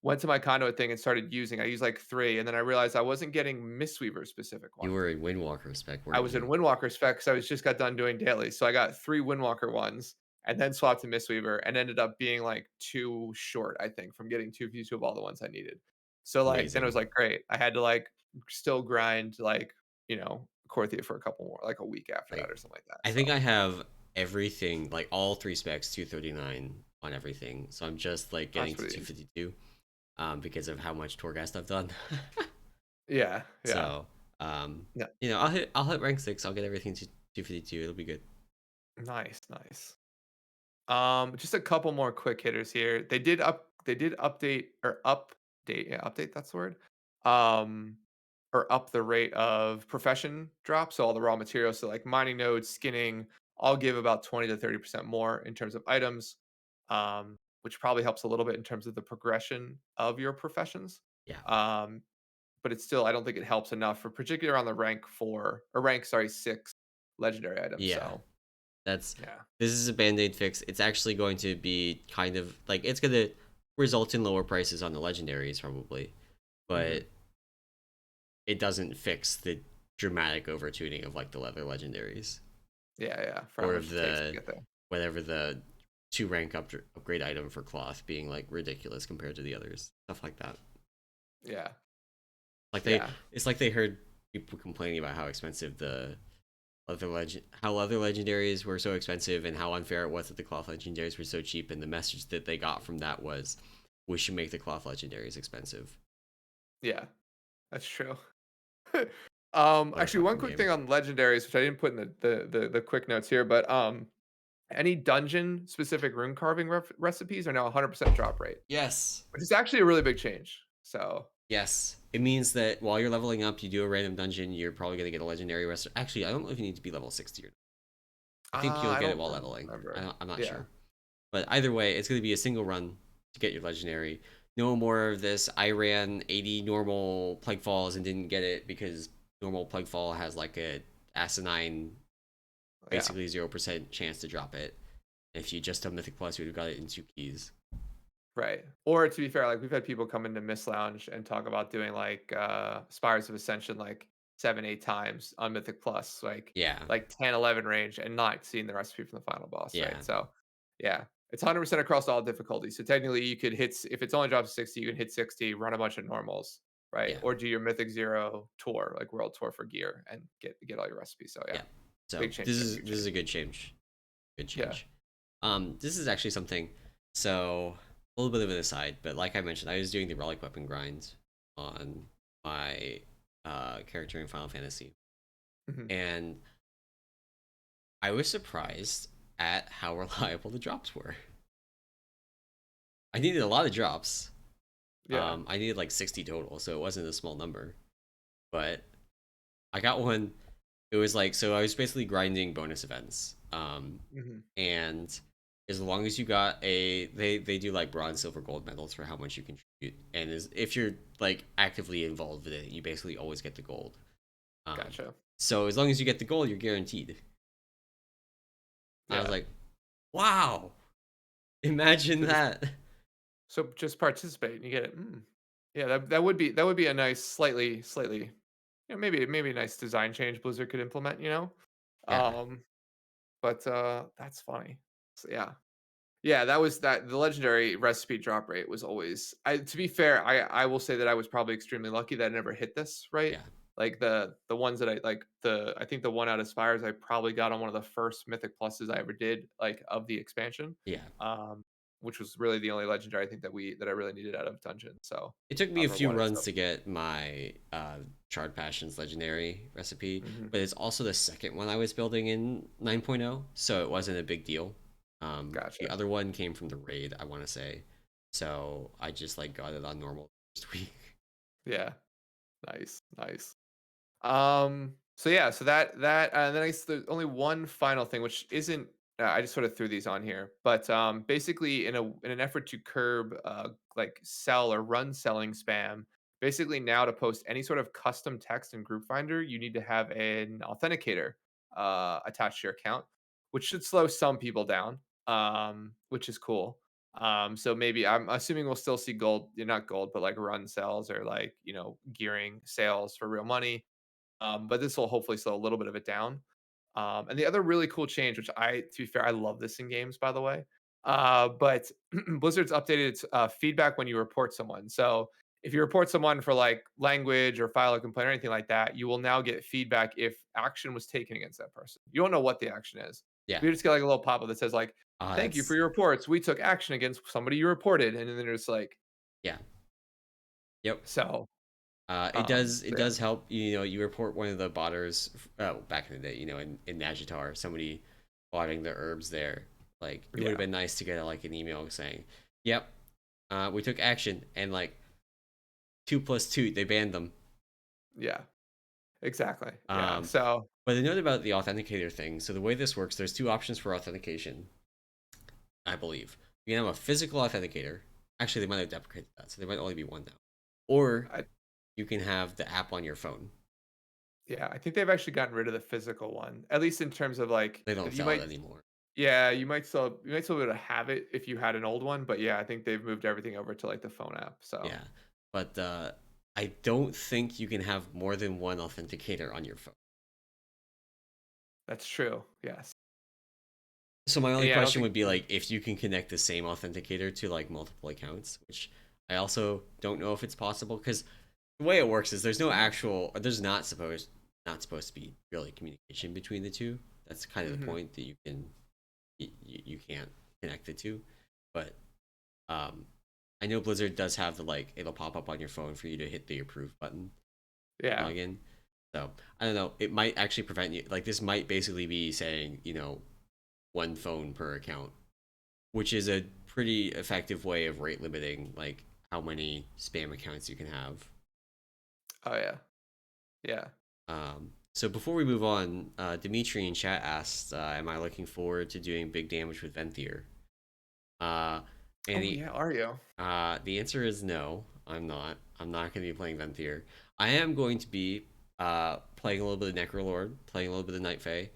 Went to my conduit thing and started using. I used like 3, and then I realized I wasn't getting Mistweaver specific You ones. were in Windwalker spec, I weren't was in you? Windwalker spec because I was just got done doing dailies. So I got 3 Windwalker ones and then swapped to Mistweaver and ended up being like 2 short, I think, from getting 2 views of all the ones I needed. So like then it was Amazing. like great. I had to like still grind like, Korthia for a couple more, like a week after that Like, or something like that. I think So I have everything, like all 3 specs, 239 on everything. So I'm just like that's getting to pretty 252, because of how much Torghast I've done. yeah, yeah. So, Yeah. I'll hit rank 6. I'll get everything to 252. It'll be good. Nice, nice. Just a couple more quick hitters here. They did update, yeah, update, that's the word. Um, or up the rate of profession drop. So all the raw materials, so like mining nodes, skinning, I'll give about 20 to 30% more in terms of items. Which probably helps a little bit in terms of the progression of your professions. Yeah. Um, but it's still I don't think it helps enough for particularly on the rank 4 or rank, sorry, 6 legendary items. Yeah. So That's yeah. this is a band-aid fix. It's actually going to be kind of like it's gonna result in lower prices on the legendaries probably, Hmm. but it doesn't fix the dramatic overtuning of like the leather legendaries Yeah, yeah, for how or much of it takes to the get there. whatever the 2 rank upgrade item for cloth being like ridiculous compared to the others. Stuff like that. Yeah, Like yeah, it's like they heard people complaining about how expensive the how other legendaries were so expensive and how unfair it was that the cloth legendaries were so cheap, and the message that they got from that was we should make the cloth legendaries expensive. yeah, that's true. Actually, one Motherfucking quick game. thing on legendaries, which I didn't put in the quick notes here, but any dungeon specific rune carving recipes are now 100% drop rate, Yes. which is actually a really big change. So Yes. It means that while you're leveling up, you do a random dungeon, you're probably gonna get a legendary rest. Actually, I don't know if you need to be level 60 or not. I think you'll I get it don't while leveling. remember. I'm not Yeah. sure. But either way, it's gonna be a single run to get your legendary. No more of this. I ran 80 normal plague falls and didn't get it because normal plague fall has like a asinine, Yeah. basically 0% chance to drop it. If you just done Mythic Plus, you would have got it in 2 keys. Right. Or to be fair, like we've had people come into Miss Lounge and talk about doing like Spires of Ascension like 7, 8 times on Mythic Plus, Yeah, like 10, 11 range and not seeing the recipe from the final boss, right? yeah, So yeah. It's 100% across all difficulties. So technically you could hit if it's only drops to 60, you can hit 60, run a bunch of normals, right? yeah, Or do your Mythic Zero tour, like World Tour for gear and get all your recipes. So yeah. yeah. So Big change there, big this is change. a good change. Good Yeah. change. This is actually something. So a little bit of an aside, but like I mentioned, I was doing the relic weapon grind on my character in Final Fantasy, Mhm. and I was surprised at how reliable the drops were. I needed a lot of drops. Yeah. I needed like 60 total, so it wasn't a small number. But I got one. It was like, so I was basically grinding bonus events. Mhm. And as long as you got they do like bronze, silver, gold medals for how much you contribute, and if you're like actively involved with it, you basically always get the gold. Um, Gotcha. so as long as you get the gold, you're guaranteed. I was Yeah. like, wow, imagine So just that. just participate and you get it. Yeah, that would be a nice slightly, maybe a nice design change Blizzard could implement, you know? Yeah, Um, but, that's funny. So, yeah. Yeah, that was that the legendary recipe drop rate was always to be fair, I will say that I was probably extremely lucky that I never hit this, right? yeah, Like the ones that I think the one out of Spires I probably got on one of the first Mythic Pluses I ever did, like, of the expansion, yeah. um, which was really the only legendary I think that I really needed out of Dungeon, so, It took me a or few wanted, runs so to get my Charred Passions legendary recipe, mhm, but it's also the second one I was building in 9.0, so it wasn't a big deal. The gotcha. other one came from the raid, I want to say, so I just like got it on normal first week. Yeah, nice, nice. So yeah, so that and then there's only one final thing, which isn't. I just sort of threw these on here, but basically in an effort to curb like sell or run selling spam, basically now to post any sort of custom text in Group Finder, you need to have an authenticator attached to your account, which should slow some people down, which is cool. So maybe I'm assuming we'll still see gold, not gold, but like run sales or like gearing sales for real money, but this will hopefully slow a little bit of it down. And the other really cool change, which to be fair, I love this in games, by the way. But Blizzard's updated its feedback when you report someone. So if you report someone for like language or file a complaint or anything like that, you will now get feedback if action was taken against that person. You don't know what the action is. Yeah, You just get like a little pop up that says like, "Thank you for that's your reports. We took action against somebody you reported," and then there's like, yeah, yep. so, It does yeah, help. You report one of the botters. Back in the day, in Mage Tower, somebody botting the herbs there. Like it would have yeah, been nice to get like an email saying, "Yep, we took action," and like 2 plus 2, they banned them. yeah, exactly, yeah. Um, So but a note about the authenticator thing. So the way this works, there's two options for authentication, I believe. You can have a physical authenticator. Actually, they might have deprecated that, so there might only be one now. Or I you can have the app on your phone. Yeah, I think they've actually gotten rid of the physical one, at least in terms of like They don't you sell it might, anymore. yeah, you might still be able to have it if you had an old one, but yeah, I think they've moved everything over to like the phone app. So Yeah, but I don't think you can have more than one authenticator on your phone. that's true. Yes. So my And only yeah, I don't question think would be like if you can connect the same authenticator to like multiple accounts, which I also don't know if it's possible because the way it works is there's not supposed to be really communication between the two. That's kind of the hmm point that you can't connect the two. But um, I know Blizzard does have the like it'll pop up on your phone for you to hit the approve button yeah. log in. So I don't know. It might actually prevent you. Like this might basically be saying one phone per account, which is a pretty effective way of rate limiting like how many spam accounts you can have. Oh yeah. Yeah. So before we move on, Dimitri in chat asked, "Am I looking forward to doing big damage with Venthyr?" Uh, and Oh yeah, are you? the answer is no. I'm not. I'm not going to be playing Venthyr. I am going to be playing a little bit of Necrolord, playing a little bit of Night Fae.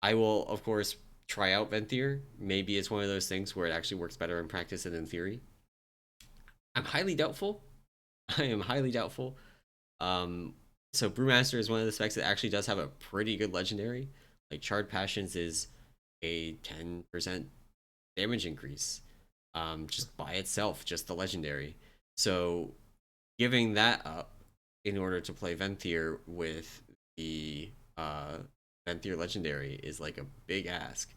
I will, of course, try out Venthyr. Maybe it's one of those things where it actually works better in practice than in theory. I'm highly doubtful. I am highly doubtful. Um, so Brewmaster is one of the specs that actually does have a pretty good legendary. Like Charred Passions is a 10% damage increase, just by itself, just the legendary. So giving that up in order to play Venthyr with the Venthyr legendary is like a big ask.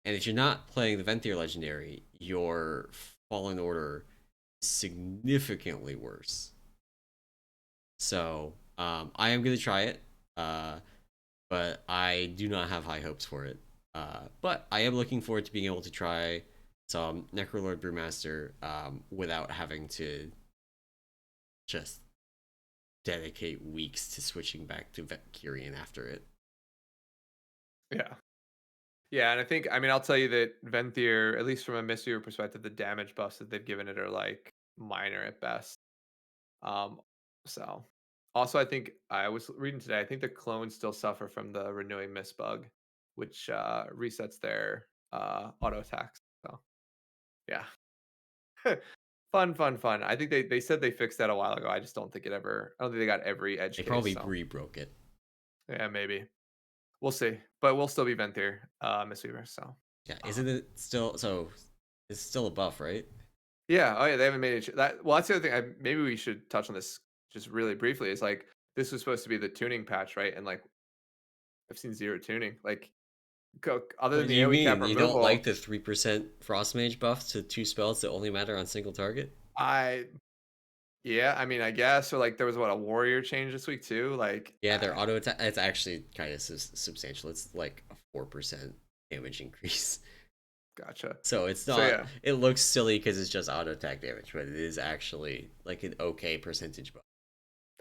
And if you're not playing the Venthyr legendary, you're Fallen Order is significantly worse. So I am gonna try it, uh, but I do not have high hopes for it. But I am looking forward to being able to try some Necrolord Brewmaster without having to just dedicate weeks to switching back to Valkyrian after it. Yeah. Yeah, and I think I mean, I'll tell you that Venthyr, at least from a Mistweaver perspective, the damage buffs that they've given it are, like, minor at best. Um, so also, I think I was reading today, I think the clones still suffer from the Renewing Mist bug, which, resets their, auto attacks. So, yeah. Fun, fun, fun. I think they said they fixed that a while ago. I just don't think it ever I don't think they got every edge They case, probably so, re-broke it. yeah, maybe. We'll see, but we'll still be Venthyr, Mistweaver, so, Yeah, isn't um it still so? It's still a buff, right? yeah, oh, yeah, they haven't made it that well, that's the other thing maybe we should touch on this just really briefly, is, like, this was supposed to be the tuning patch, right? And, like, I've seen 0 tuning, like, other What than do the you AoE cap mean? You don't like removal, the 3% Frost Mage buff to two spells that only matter on single target? I yeah, I mean, I guess, or, like, there was, what, a warrior change this week too? Like, Yeah, their auto attack. It's actually kind of substantial. It's like a 4% damage increase. gotcha. So it's So, not. yeah. It looks silly because it's just auto attack damage, but it is actually like an okay percentage buff.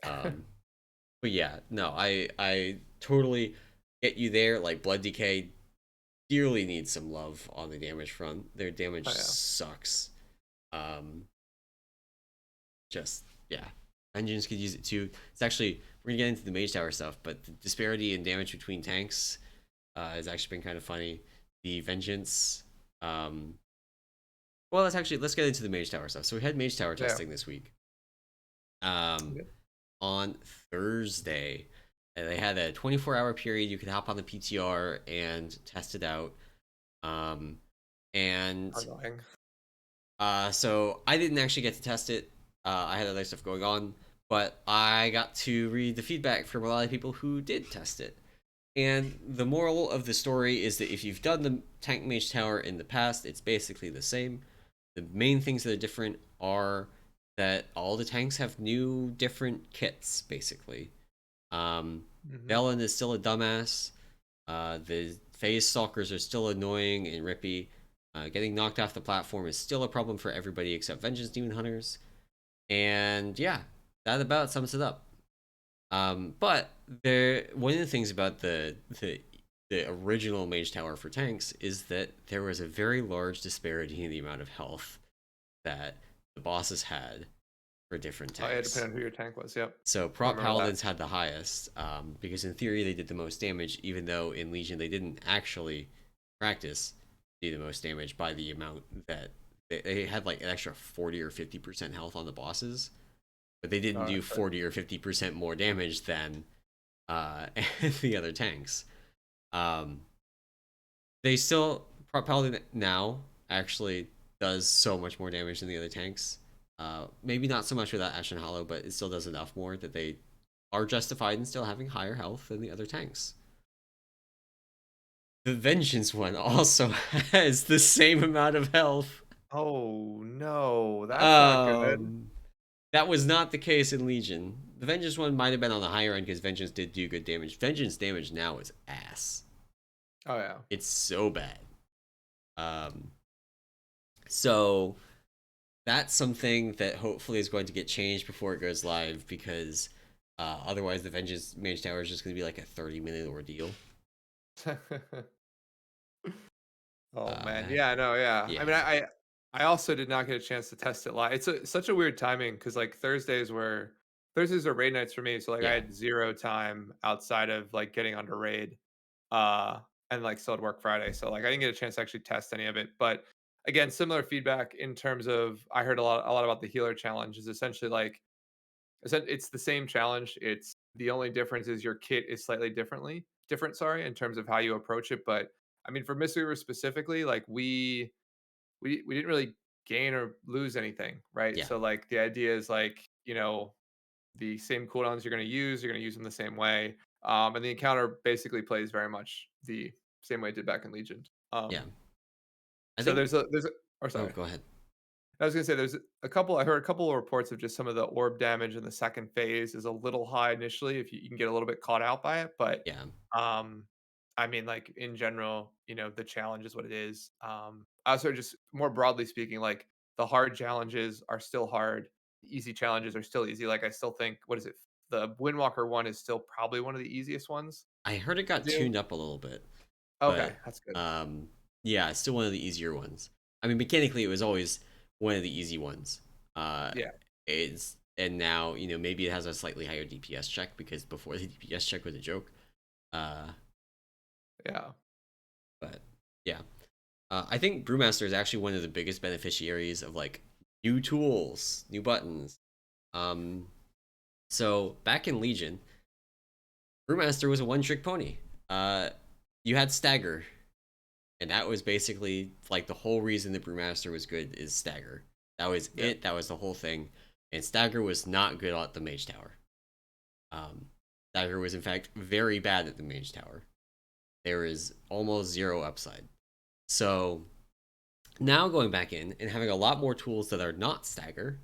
Um, but yeah, no, I totally get you there. Like Blood Decay dearly needs some love on the damage front. Their damage Oh, yeah. sucks. Um, just yeah, Vengeance could use it too. It's actually we're gonna get into the Mage Tower stuff, but the disparity in damage between tanks has actually been kind of funny. The Vengeance, um, well, let's get into the Mage Tower stuff. So we had Mage Tower Yeah. testing this week. Um, Yeah. on Thursday, and they had a 24-hour period. You could hop on the PTR and test it out. Um, and Annoying. So I didn't actually get to test it. I had other stuff going on, but I got to read the feedback from a lot of people who did test it. And the moral of the story is that if you've done the Tank Mage Tower in the past, it's basically the same. The main things that are different are that all the tanks have new, different kits, basically. Um, Mhm. Velen is still a dumbass. The phase stalkers are still annoying and rippy. Getting knocked off the platform is still a problem for everybody except Vengeance Demon Hunters. And yeah, that about sums it up. But one of the things about the original Mage Tower for tanks is that there was a very large disparity in the amount of health that the bosses had for different Oh, yeah, tanks. depending on who your tank was, yep. So I prop remember that. paladins had the highest because in theory they did the most damage, even though in Legion they didn't actually practice do the most damage by the amount that they had like an extra 40 or 50% health on the bosses, but they didn't do Okay. 40 or 50% more damage than uh, the other tanks. Um, they still prop paladin now actually does so much more damage than the other tanks. Maybe not so much without Ashen Hollow, but it still does enough more that they are justified in still having higher health than the other tanks. The Vengeance one also has the same amount of health. Oh, no, that's not good. Um, that was not the case in Legion. The Vengeance one might have been on the higher end because Vengeance did do good damage. Vengeance damage now is ass. Oh, yeah. It's so bad. Um, so that's something that hopefully is going to get changed before it goes live because otherwise the Vengeance Mage Tower is just going to be like a 30-minute ordeal. Oh, man. Uh, Yeah, no, yeah. I mean, yeah, I also did not get a chance to test it live. It's such a weird timing because, like, Thursdays are raid nights for me, so, like, I yeah, had 0 time outside of, like, getting onto raid, uh, and, like, still had work Friday, so, like, I didn't get a chance to actually test any of it, but, again, similar feedback in terms of I heard a lot about the healer challenge is essentially, like, it's the same challenge. It's the only difference is your kit is slightly different, sorry, in terms of how you approach it. But I mean, for Mistweaver specifically, like we didn't really gain or lose anything, right? yeah, So like the idea is like the same cooldowns you're gonna use them the same way, and the encounter basically plays very much the same way it did back in Legion. yeah. I So think. there's a or Oh, sorry. go ahead. I was gonna say there's a couple. I heard a couple of reports of just some of the orb damage in the second phase is a little high initially if you can get a little bit caught out by it, but Yeah, um, I mean, like in general, the challenge is what it is. Also, just more broadly speaking, like the hard challenges are still hard, the easy challenges are still easy. Like I still think, what is it? The Windwalker one is still probably one of the easiest ones I heard it to got do. tuned up a little bit, but Okay, that's good. yeah, it's still one of the easier ones. I mean, mechanically, it was always one of the easy ones. Uh, Yeah, it's and now maybe it has a slightly higher DPS check because before the DPS check was a joke. Uh, yeah, but yeah, I think Brewmaster is actually one of the biggest beneficiaries of like new tools, new buttons. Um, so back in Legion, Brewmaster was a one-trick pony. Uh, you had Stagger, and that was basically like the whole reason the Brewmaster was good is Stagger. That was yeah. it. That was the whole thing. And Stagger was not good at the Mage Tower. Um, Stagger was in fact very bad at the Mage Tower. There is almost zero upside. So now going back in and having a lot more tools that are not Stagger,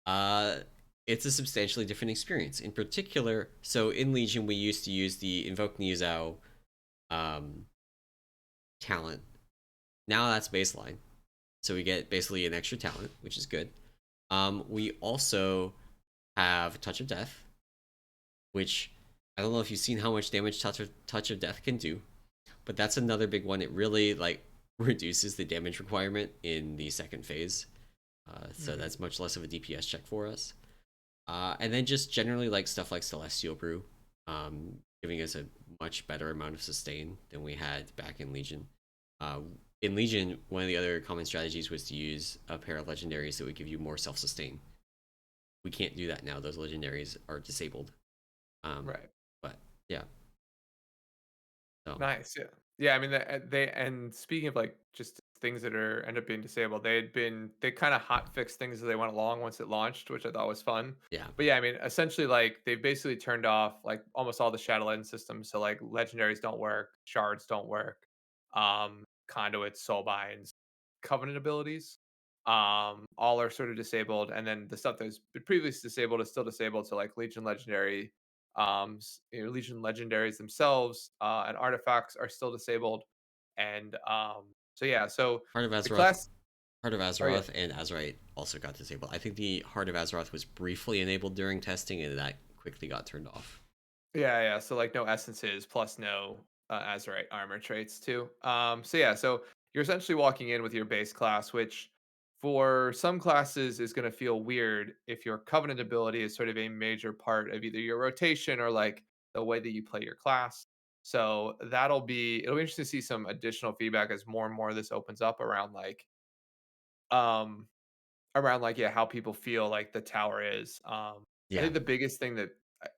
uh, it's a substantially different experience. In particular, so in Legion we used to use the Invoke Niuzao um, talent. Now that's baseline. So we get basically an extra talent, which is good. We also have Touch of Death, which I don't know if you've seen how much damage Touch of Death can do, but that's another big one. It really like reduces the damage requirement in the second phase, so Mhm. that's much less of a DPS check for us. And then just generally like stuff like Celestial Brew, giving us a much better amount of sustain than we had back in Legion. Uh, in Legion, one of the other common strategies was to use a pair of legendaries that would give you more self sustain. We can't do that now; those legendaries are disabled. Um, Right. but yeah, so Nice, yeah. Yeah, I mean, they and speaking of, like, just things that are end up being disabled, they kinda hot fixed things as they went along once it launched, which I thought was fun. yeah, But, yeah, I mean, essentially, like, they've basically turned off, like, almost all the Shadowland systems, so, like, legendaries don't work, shards don't work, conduits, soulbinds, covenant abilities, all are sort of disabled, and then the stuff that was previously disabled is still disabled, so, like, Legion Legendary Legion legendaries themselves and artifacts are still disabled. And so yeah, so Heart of the Azeroth, class. Heart of Oh yeah, Azeroth, and Azerite also got disabled. I think the Heart of Azeroth was briefly enabled during testing, and that quickly got turned off. yeah. So like no essences plus no Azurite armor traits too. So yeah, so you're essentially walking in with your base class, which for some classes is going to feel weird if your covenant ability is sort of a major part of either your rotation or like the way that you play your class. So it'll be interesting to see some additional feedback as more and more of this opens up um around, like, yeah, how people feel like the tower is. I Yeah, think the biggest thing that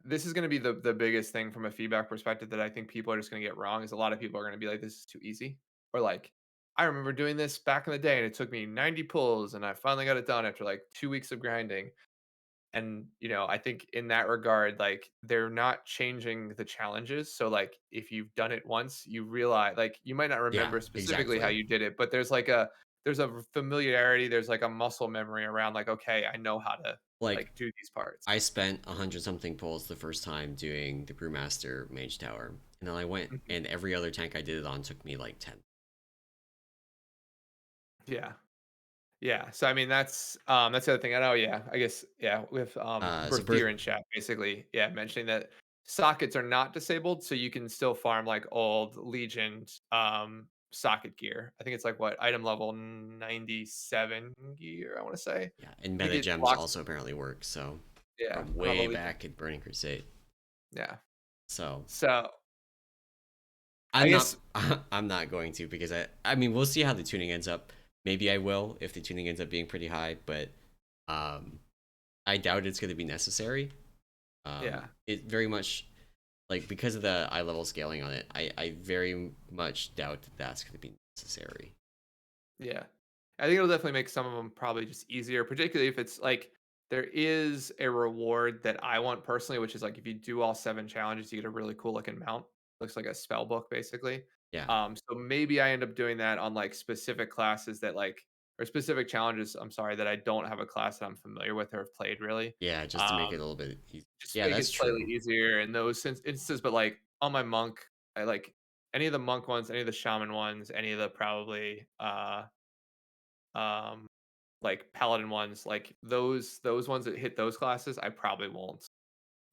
this is gonna be the biggest thing from a feedback perspective that I think people are just gonna get wrong is a lot of people are gonna be like, "This is too easy," or like, "I remember doing this back in the day, and it took me 90 pulls, and I finally got it done after, like, 2 weeks of grinding." And, I think in that regard, like, they're not changing the challenges, so, like, if you've done it once, you realize like, you might not yeah, remember specifically how exactly. you did it, but there's a familiarity, there's, like, a muscle memory around, like, "Okay, I know how to, Like like, do these parts." I spent 100 something pulls the first time doing the Brewmaster Mage Tower, and then I went Mhm. and every other tank I did it on took me like 10. Yeah. Yeah, so, I mean, that's the other thing. I know, yeah, I guess, yeah, with, So birth, Venthyr in chat, basically, yeah, mentioning that sockets are not disabled, so you can still farm, like, old Legion, socket gear. I think it's, like, what, item level 97 gear, I wanna say. yeah, and I think meta it gems blocks. also apparently work. So Yeah, from on all the way Legion. back at Burning Crusade. Yeah. So So, I I'm not guess. I'm not going to because I mean we'll see how the tuning ends up. Maybe I will if the tuning ends up being pretty high, but um I doubt it's going to be necessary. Yeah. It very much like because of the eye level scaling on it, I very much doubt that that's going to be necessary. Yeah. I think it'll definitely make some of them probably just easier, particularly if it's like there is a reward that I want personally, which is like if you do all 7 challenges, you get a really cool looking mount. Looks like a spell book basically. Yeah. So maybe I end up doing that on like specific classes that like or specific challenges, I'm sorry, that I don't have a class that I'm familiar with or have played really. Yeah, just to make it a Um, little bit easy. just Yeah, make that's it slightly true. easier in those instances, but, like, on my monk, I like any of the monk ones, any of the shaman ones, any of the probably, um, like, paladin ones, like, those ones that hit those classes, I probably won't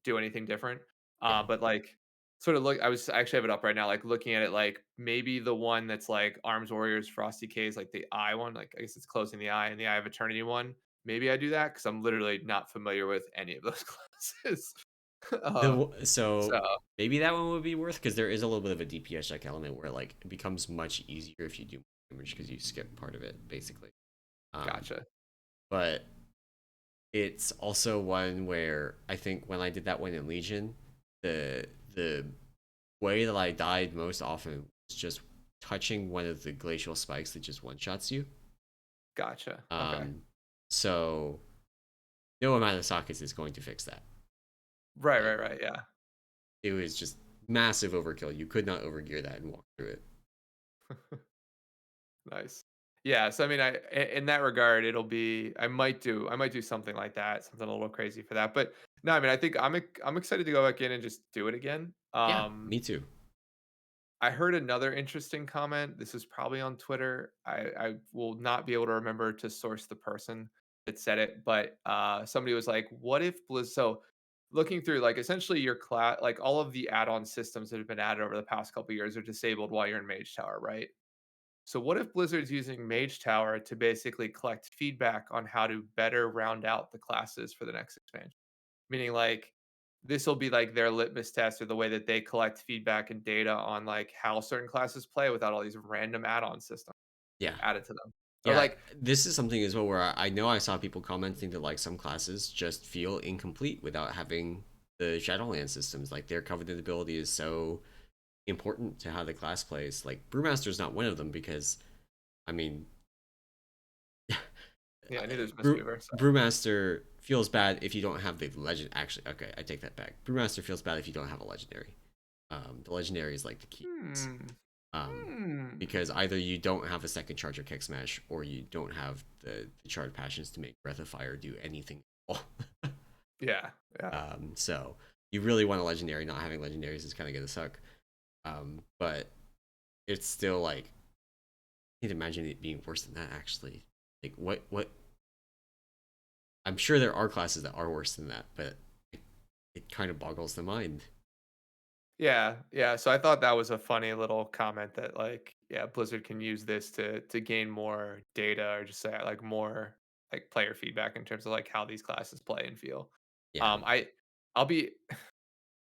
do anything different. Yeah. But like sort of look I actually have it up right now, like looking at it like maybe the one that's like Arms Warriors, Frosty K's, like the eye one, like I guess it's closing the eye and the Eye of Eternity one. Maybe I do that because I'm literally not familiar with any of those classes. um, So so maybe that one would be worth because there is a little bit of a DPS check element where like it becomes much easier if you do more damage because you skip part of it basically. Um, gotcha. but it's also one where I think when I did that one in Legion, the way that I died most often was just touching one of the glacial spikes that just one shots you. Gotcha. Okay. Um, so no amount of sockets is going to fix that. Right, Like right, right. Yeah. it was just massive overkill. You could not overgear that and walk through it. Nice. Yeah, so I mean, in that regard, it'll be I might do something like that, something a little crazy for that. But no, I mean, I think I'm excited to go back in and just do it again. Yeah, me too. I heard another interesting comment. This is probably on Twitter. I will not be able to remember to source the person that said it, but somebody was like, "What if Blizz?" So looking through, like essentially your class, like all of the add-on systems that have been added over the past couple years are disabled while you're in Mage Tower, right? So what if Blizzard's using Mage Tower to basically collect feedback on how to better round out the classes for the next expansion? Meaning like this will be like their litmus test or the way that they collect feedback and data on like how certain classes play without all these random add-on systems Yeah. added to them. Or Yeah, like this is something as well where I know I saw people commenting that like some classes just feel incomplete without having the Shadowland systems. Like their covenant ability is so important to how the class plays. Like Brewmaster's not one of them because I mean yeah, neither is Brew, Mistweaver. So Brewmaster feels bad if you don't have the legend. Actually, okay, I take that back. Brewmaster feels bad if you don't have a legendary. The legendary is like the key. hmm. Um, Hmm. because either you don't have a second charge or kick smash, or you don't have the charged passions to make Breath of Fire do anything at all. Yeah. Yeah. So you really want a legendary. Not having legendaries is kind of gonna suck. But it's still like I can't imagine it being worse than that. Actually, like what? I'm sure there are classes that are worse than that, but it kind of boggles the mind. Yeah, yeah. So I thought that was a funny little comment that like, yeah, Blizzard can use this to gain more data or just say like more like player feedback in terms of like how these classes play and feel. Yeah, I'll be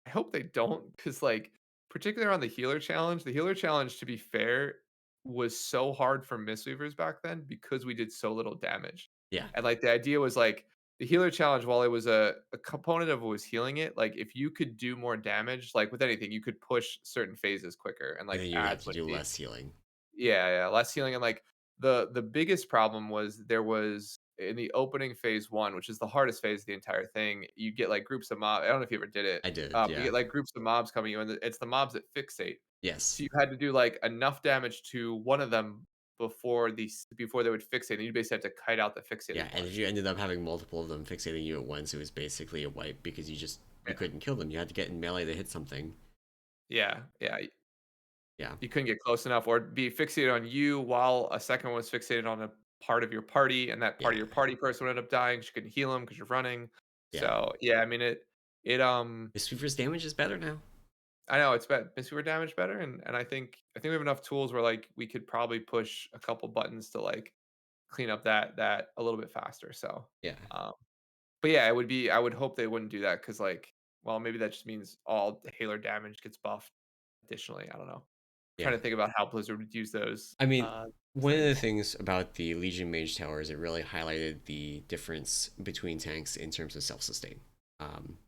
I hope they don't because like particularly on the healer challenge to be fair was so hard for Mistweavers back then because we did so little damage. yeah, And like the idea was like the healer challenge, while it was a component of it was healing it, like if you could do more damage, like with anything, you could push certain phases quicker and and like then you have ads to would do be less healing. yeah, yeah, less healing and like the biggest problem was there was in the opening phase one, which is the hardest phase of the entire thing, you get like groups of mobs. I don't know if you ever did it. I did, You yeah, get like groups of mobs coming you, and it's the mobs that fixate. So yes, you had to do like enough damage to one of them before they would fixate. And you basically had to kite out the yeah. fixating And one. if you ended up having multiple of them fixating you at once, it was basically a wipe because you Yeah, couldn't kill them. You had to get in melee to hit something. yeah, yeah. Yeah, You couldn't get close enough, or be fixated on you while a second one was fixated on a part of your party, and that part yeah, of your party person would end up dying 'cause you couldn't heal them because 'cause you're running. yeah. So, yeah, I mean, it This Weaver's damage is better now. I know it's bad Mistweaver damage better, and I think we have enough tools where, like, we could probably push a couple buttons to, like, clean up that a little bit faster, so, Yeah, um, but yeah, I would hope they wouldn't do that because like, well, maybe that just means all the Halo damage gets buffed additionally, I don't know. yeah. Trying to think about how Blizzard would use I mean, those one of the things. things about the Legion Mage Tower is it really highlighted the difference between tanks in terms of self-sustain. Um,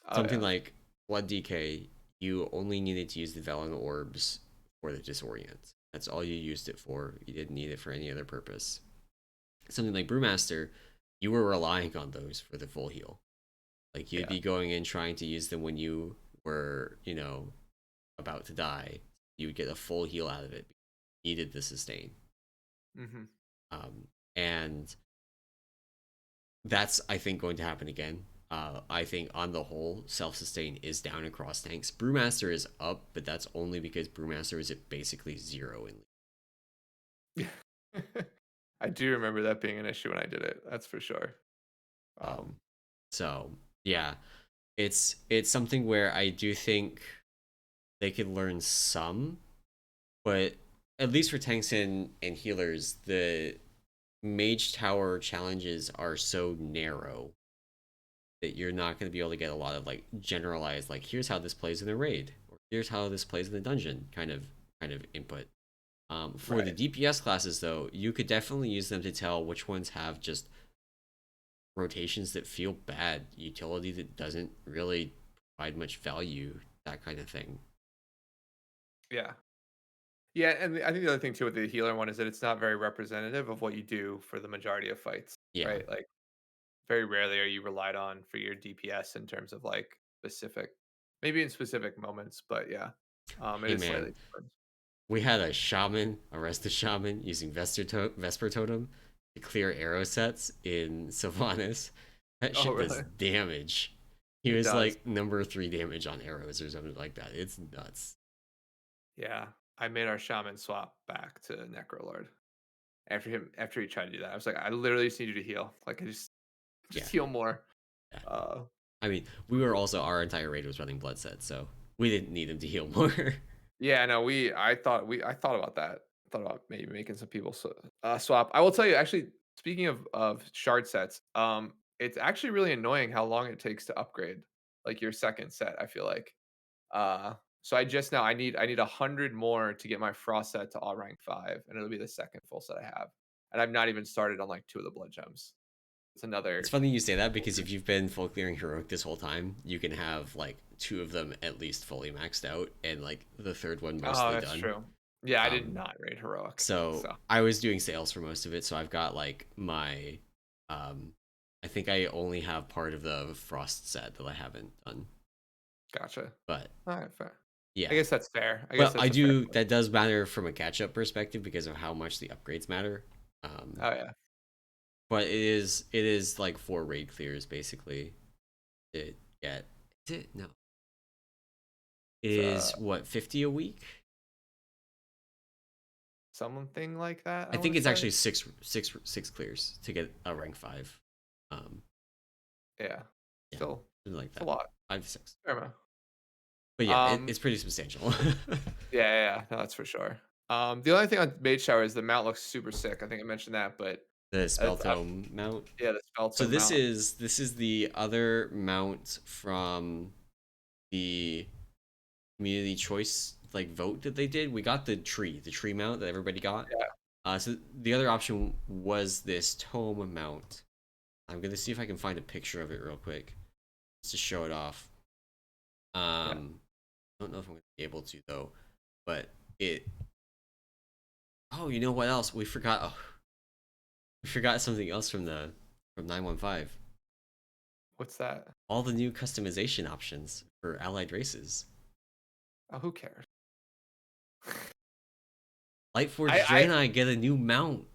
Oh, Something yeah. like Blood DK, you only needed to use the Velen Orbs for the disorient. That's all you used it for. You didn't need it for any other purpose. Something like Brewmaster, you were relying on those for the full heal. Like you'd Yeah. be going in trying to use them when you were, about to die. You would get a full heal out of it. You needed the sustain. Mhm. And that's, I think, going to happen again. I think on the whole, self sustain is down across tanks. Brewmaster is up, but that's only because Brewmaster is at basically zero in. I do remember that being an issue when I did it. That's for sure. Um, Um, so yeah, it's something where I do think they could learn some, but at least for tanks and healers, the Mage Tower challenges are so narrow that you're not going to be able to get a lot of like generalized, like here's how this plays in a raid or here's how this plays in the dungeon kind of input. For the right. DPS classes though, you could definitely use them to tell which ones have just rotations that feel bad, utility that doesn't really provide much value, that kind of thing. Yeah. Yeah, and I think the other thing too with the healer one is that it's not very representative of what you do for the majority of fights, Yeah. right? Like very rarely are you relied on for your DPS in terms of like specific, maybe in specific moments, but yeah, it Hey is man, slightly different. we had a shaman, arrest a shaman using Vesper Totem to clear arrow sets in Sylvanas. That Oh, shit does really? damage. He It was does. like number 3 damage on arrows or something like that. It's nuts. Yeah, I made our shaman swap back to Necrolord after he tried to do that. I was like, I literally just need you to heal. Like, I just Yeah, heal more. yeah. Uh, I mean, we were also, our entire raid was running blood sets, so we didn't need him to heal more. Yeah, no, I thought about that. Thought about maybe making some people swap. I will tell you, actually, speaking of shard sets, it's actually really annoying how long it takes to upgrade like your second set. I feel like, so I just now I need 100 more to get my frost set to all rank 5, and it'll be the second full set I have, and I've not even started on like 2 of the blood gems. It's It's another. funny you say that because if you've been full clearing heroic this whole time, you can have like 2 of them at least fully maxed out and like the third one Oh, mostly that's done. true. Yeah, I did Um, not raid heroic, So so I was doing sales for most of it. So I've got like um, I think I only have part of the frost set that I haven't done. gotcha. But All right, fair. I yeah, guess that's fair. I guess but I that's a fair do, point. that does matter from a catch up perspective because of how much the upgrades matter. Oh yeah. But it is like 4 raid clears basically to get. Is it? No, it It's is what, 50 a week. something like that, I I wanna think it's say. actually six clears to get a rank 5. Um, Yeah. yeah, Still, something like it's a that, lot. 5 to 6. Fair amount. But yeah, Um, it's pretty substantial. yeah, yeah, yeah. No, that's for sure. The only thing on Mage Tower is the mount looks super sick. I think I mentioned that, but The spell it's tome mount. yeah, the So Spelto this mount. is this is the other mount from the community choice like vote that they did. We got the tree mount that everybody got. Yeah, So the other option was this tome mount. I'm gonna see if I can find a picture of it real quick just to show it off. yeah. I don't know if I'm gonna be able to though, but it. Oh, you know what else? We forgot. Oh, we forgot something else from 915. What's that? All the new customization options for allied races. Oh, who cares? Lightforged I Draenei get a new mount.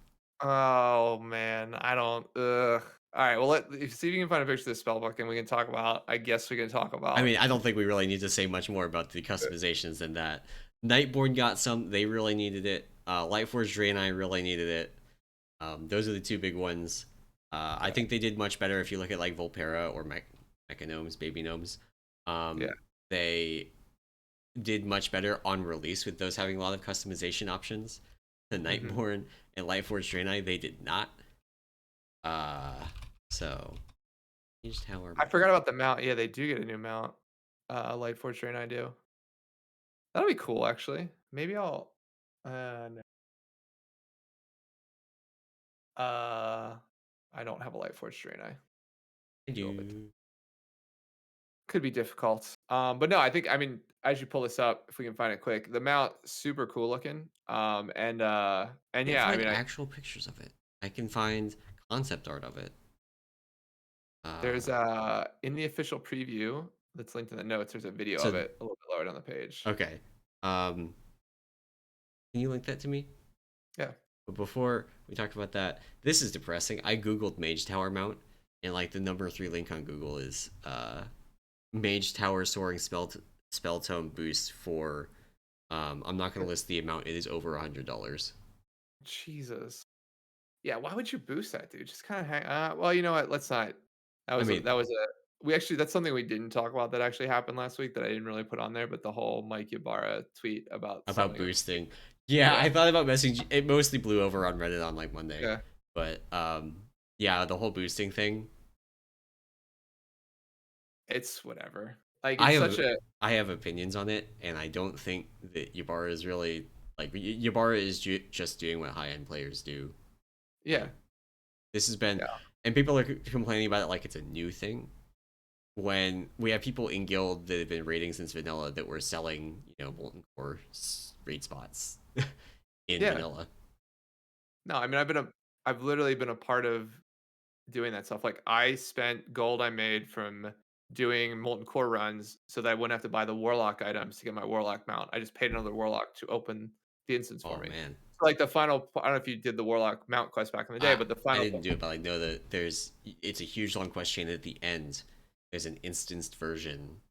oh man, I don't. Ugh. All right, well, see if you can find a picture of this spell book, and we can talk about. I guess we can talk I about. mean, I don't think we really need to say much more about the customizations than that. Nightborn got some; they really needed it. Lightforged Draenei really needed it. Those are the 2 big ones. I Yeah, think they did much better if you look at like Volpera or Mechagnomes, Baby Gnomes. yeah. They did much better on release with those having a lot of customization options. The Hmm. Nightborn and Lightforged Draenei, they did not. Uh, so Mage Tower I mount. forgot about the mount. Yeah, they do get a new mount. Light Forge Train I do. That'll be cool, actually. Maybe I'll. No. Uh, I don't have a Light Forge Train. I I a little bit do. could be difficult. But no, I think I mean as you pull this up, if we can find it quick, the mount super cool looking. And Can't yeah, I find mean actual pictures of it. I can find concept art of it. there's Uh, in the official preview that's linked in the notes. There's a video of so it a little bit lower down the page. okay. Can you link that to me? Yeah. But before we talk about that, this is depressing. I googled Mage Tower mount, and like the number three link on Google is Mage Tower soaring spell tome boost for. I'm not gonna list the amount. It is over $100. Jesus. Yeah, why would you boost that, dude? Just kinda hang well, you know what? Let's not. I mean, That was a we actually that's something we didn't talk about that actually happened last week that I didn't really put on there, but the whole Mike Ybarra tweet about about summoning a boosting. Yeah, I yeah, thought about messaging. It mostly blew over on Reddit on like Monday, yeah, but yeah, the whole boosting thing. it's whatever. Like, I it's have such a I have opinions on it, and I don't think that Ybarra is really like Ybarra is just doing what high end players do. yeah, Like this has been, yeah, and people are complaining about it like it's a new thing. When we have people in guild that have been raiding since vanilla that were selling, molten core raid spots in yeah. vanilla. No, I mean, I've literally been a part of doing that stuff. Like, I spent gold I made from doing molten core runs so that I wouldn't have to buy the warlock items to get my warlock mount. I just paid another warlock to open the instance for Oh me. man, So, like, the final I don't know if you did the warlock mount quest back in the day, I but the I final didn't do it, but I know that it's a huge long quest chain. At the end, there's an instanced version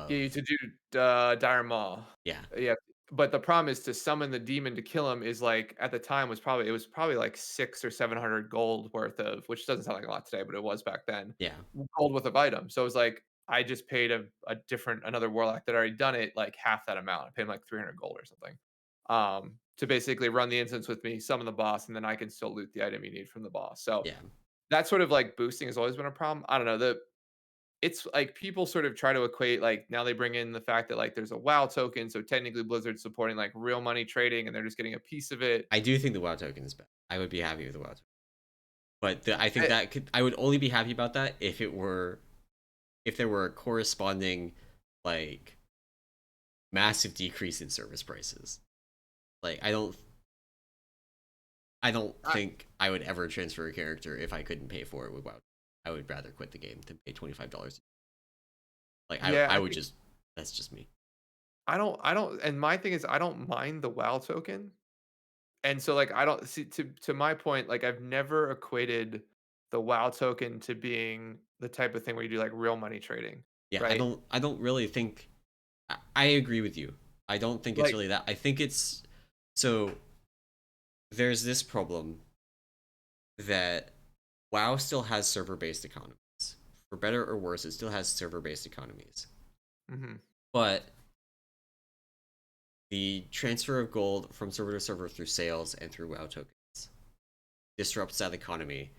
yeah, of to do, Dire Maw. yeah Yeah, but the problem is to summon the demon to kill him is, like, at the time it was probably, like, 6 or 700 gold worth of which doesn't sound like a lot today, but it was back then, yeah gold worth of items. So it was like, I just paid another warlock that already done it, like, half that amount. I paid him, like, 300 gold or something, to basically run the instance with me, summon the boss, and then I can still loot the item you need from the boss. So, yeah. that sort of, like, boosting has always been a problem. I don't know, it's like people sort of try to equate like now they bring in the fact that like there's a WoW token, so technically Blizzard's supporting like real money trading and they're just getting a piece of it. I do think the WoW token is bad. I would be happy with the WoW token, but I think I, that I would only be happy about that if there were a corresponding like massive decrease in service prices. Like I don't I, think I would ever transfer a character if I couldn't pay for it with WoW. I would rather quit the game than pay $25. Like yeah, I I would think just that's just me. I don't and my thing is I don't mind the WoW token. And so like I don't see to my point, like I've never equated the WoW token to being the type of thing where you do like real money trading, Yeah, right? I don't really think I agree with you. I don't think it's Like really that. I think it's so there's this problem that WoW still has server-based economies. For better or worse, it still has server-based economies. mhm, But the transfer of gold from server to server through sales and through WoW tokens disrupts that economy.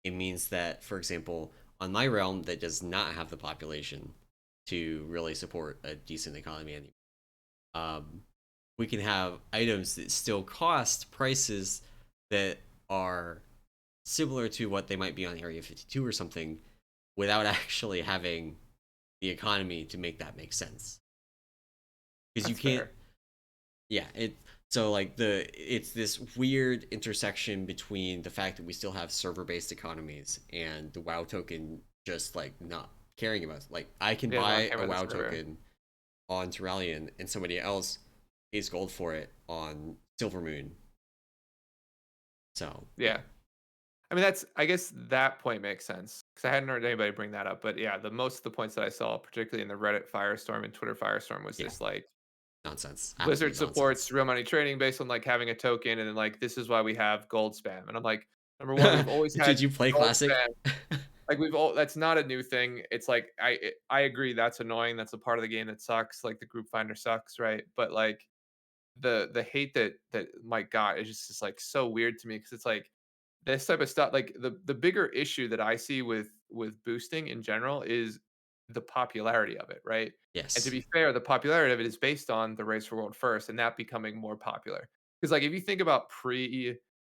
It means that, for example, on my realm that does not have the population to really support a decent economy anymore, um, we can have items that still cost prices that are similar to what they might be on Area 52 or something without actually having the economy to make that make sense. Because you that's can't, fair. yeah, so like it's this weird intersection between the fact that we still have server-based economies and the WoW token just like not caring about it. Like I can Yeah, no, I buy came a with WoW the server. token on Terralion and somebody else pays gold for it on Silvermoon. So yeah, Yeah. I mean, that's I guess that point makes sense because I hadn't heard anybody bring that up. But yeah, the most of the points that I saw, particularly in the Reddit firestorm and Twitter firestorm, was yeah, this like nonsense, Blizzard absolute supports nonsense. real money trading based on like having a token, and then like this is why we have gold spam. And I'm like, number one, we've always Did had you play gold Classic? spam. Like we've all that's not a new thing. It's like I agree that's annoying. That's a part of the game that sucks. Like the group finder sucks, right? But like the hate that Mike got is just like so weird to me because it's like this type of stuff like the bigger issue that I see with boosting in general is the popularity of it, right? And to Yes. be fair, the popularity of it is based on the race for world first and that becoming more popular. Because like if you think about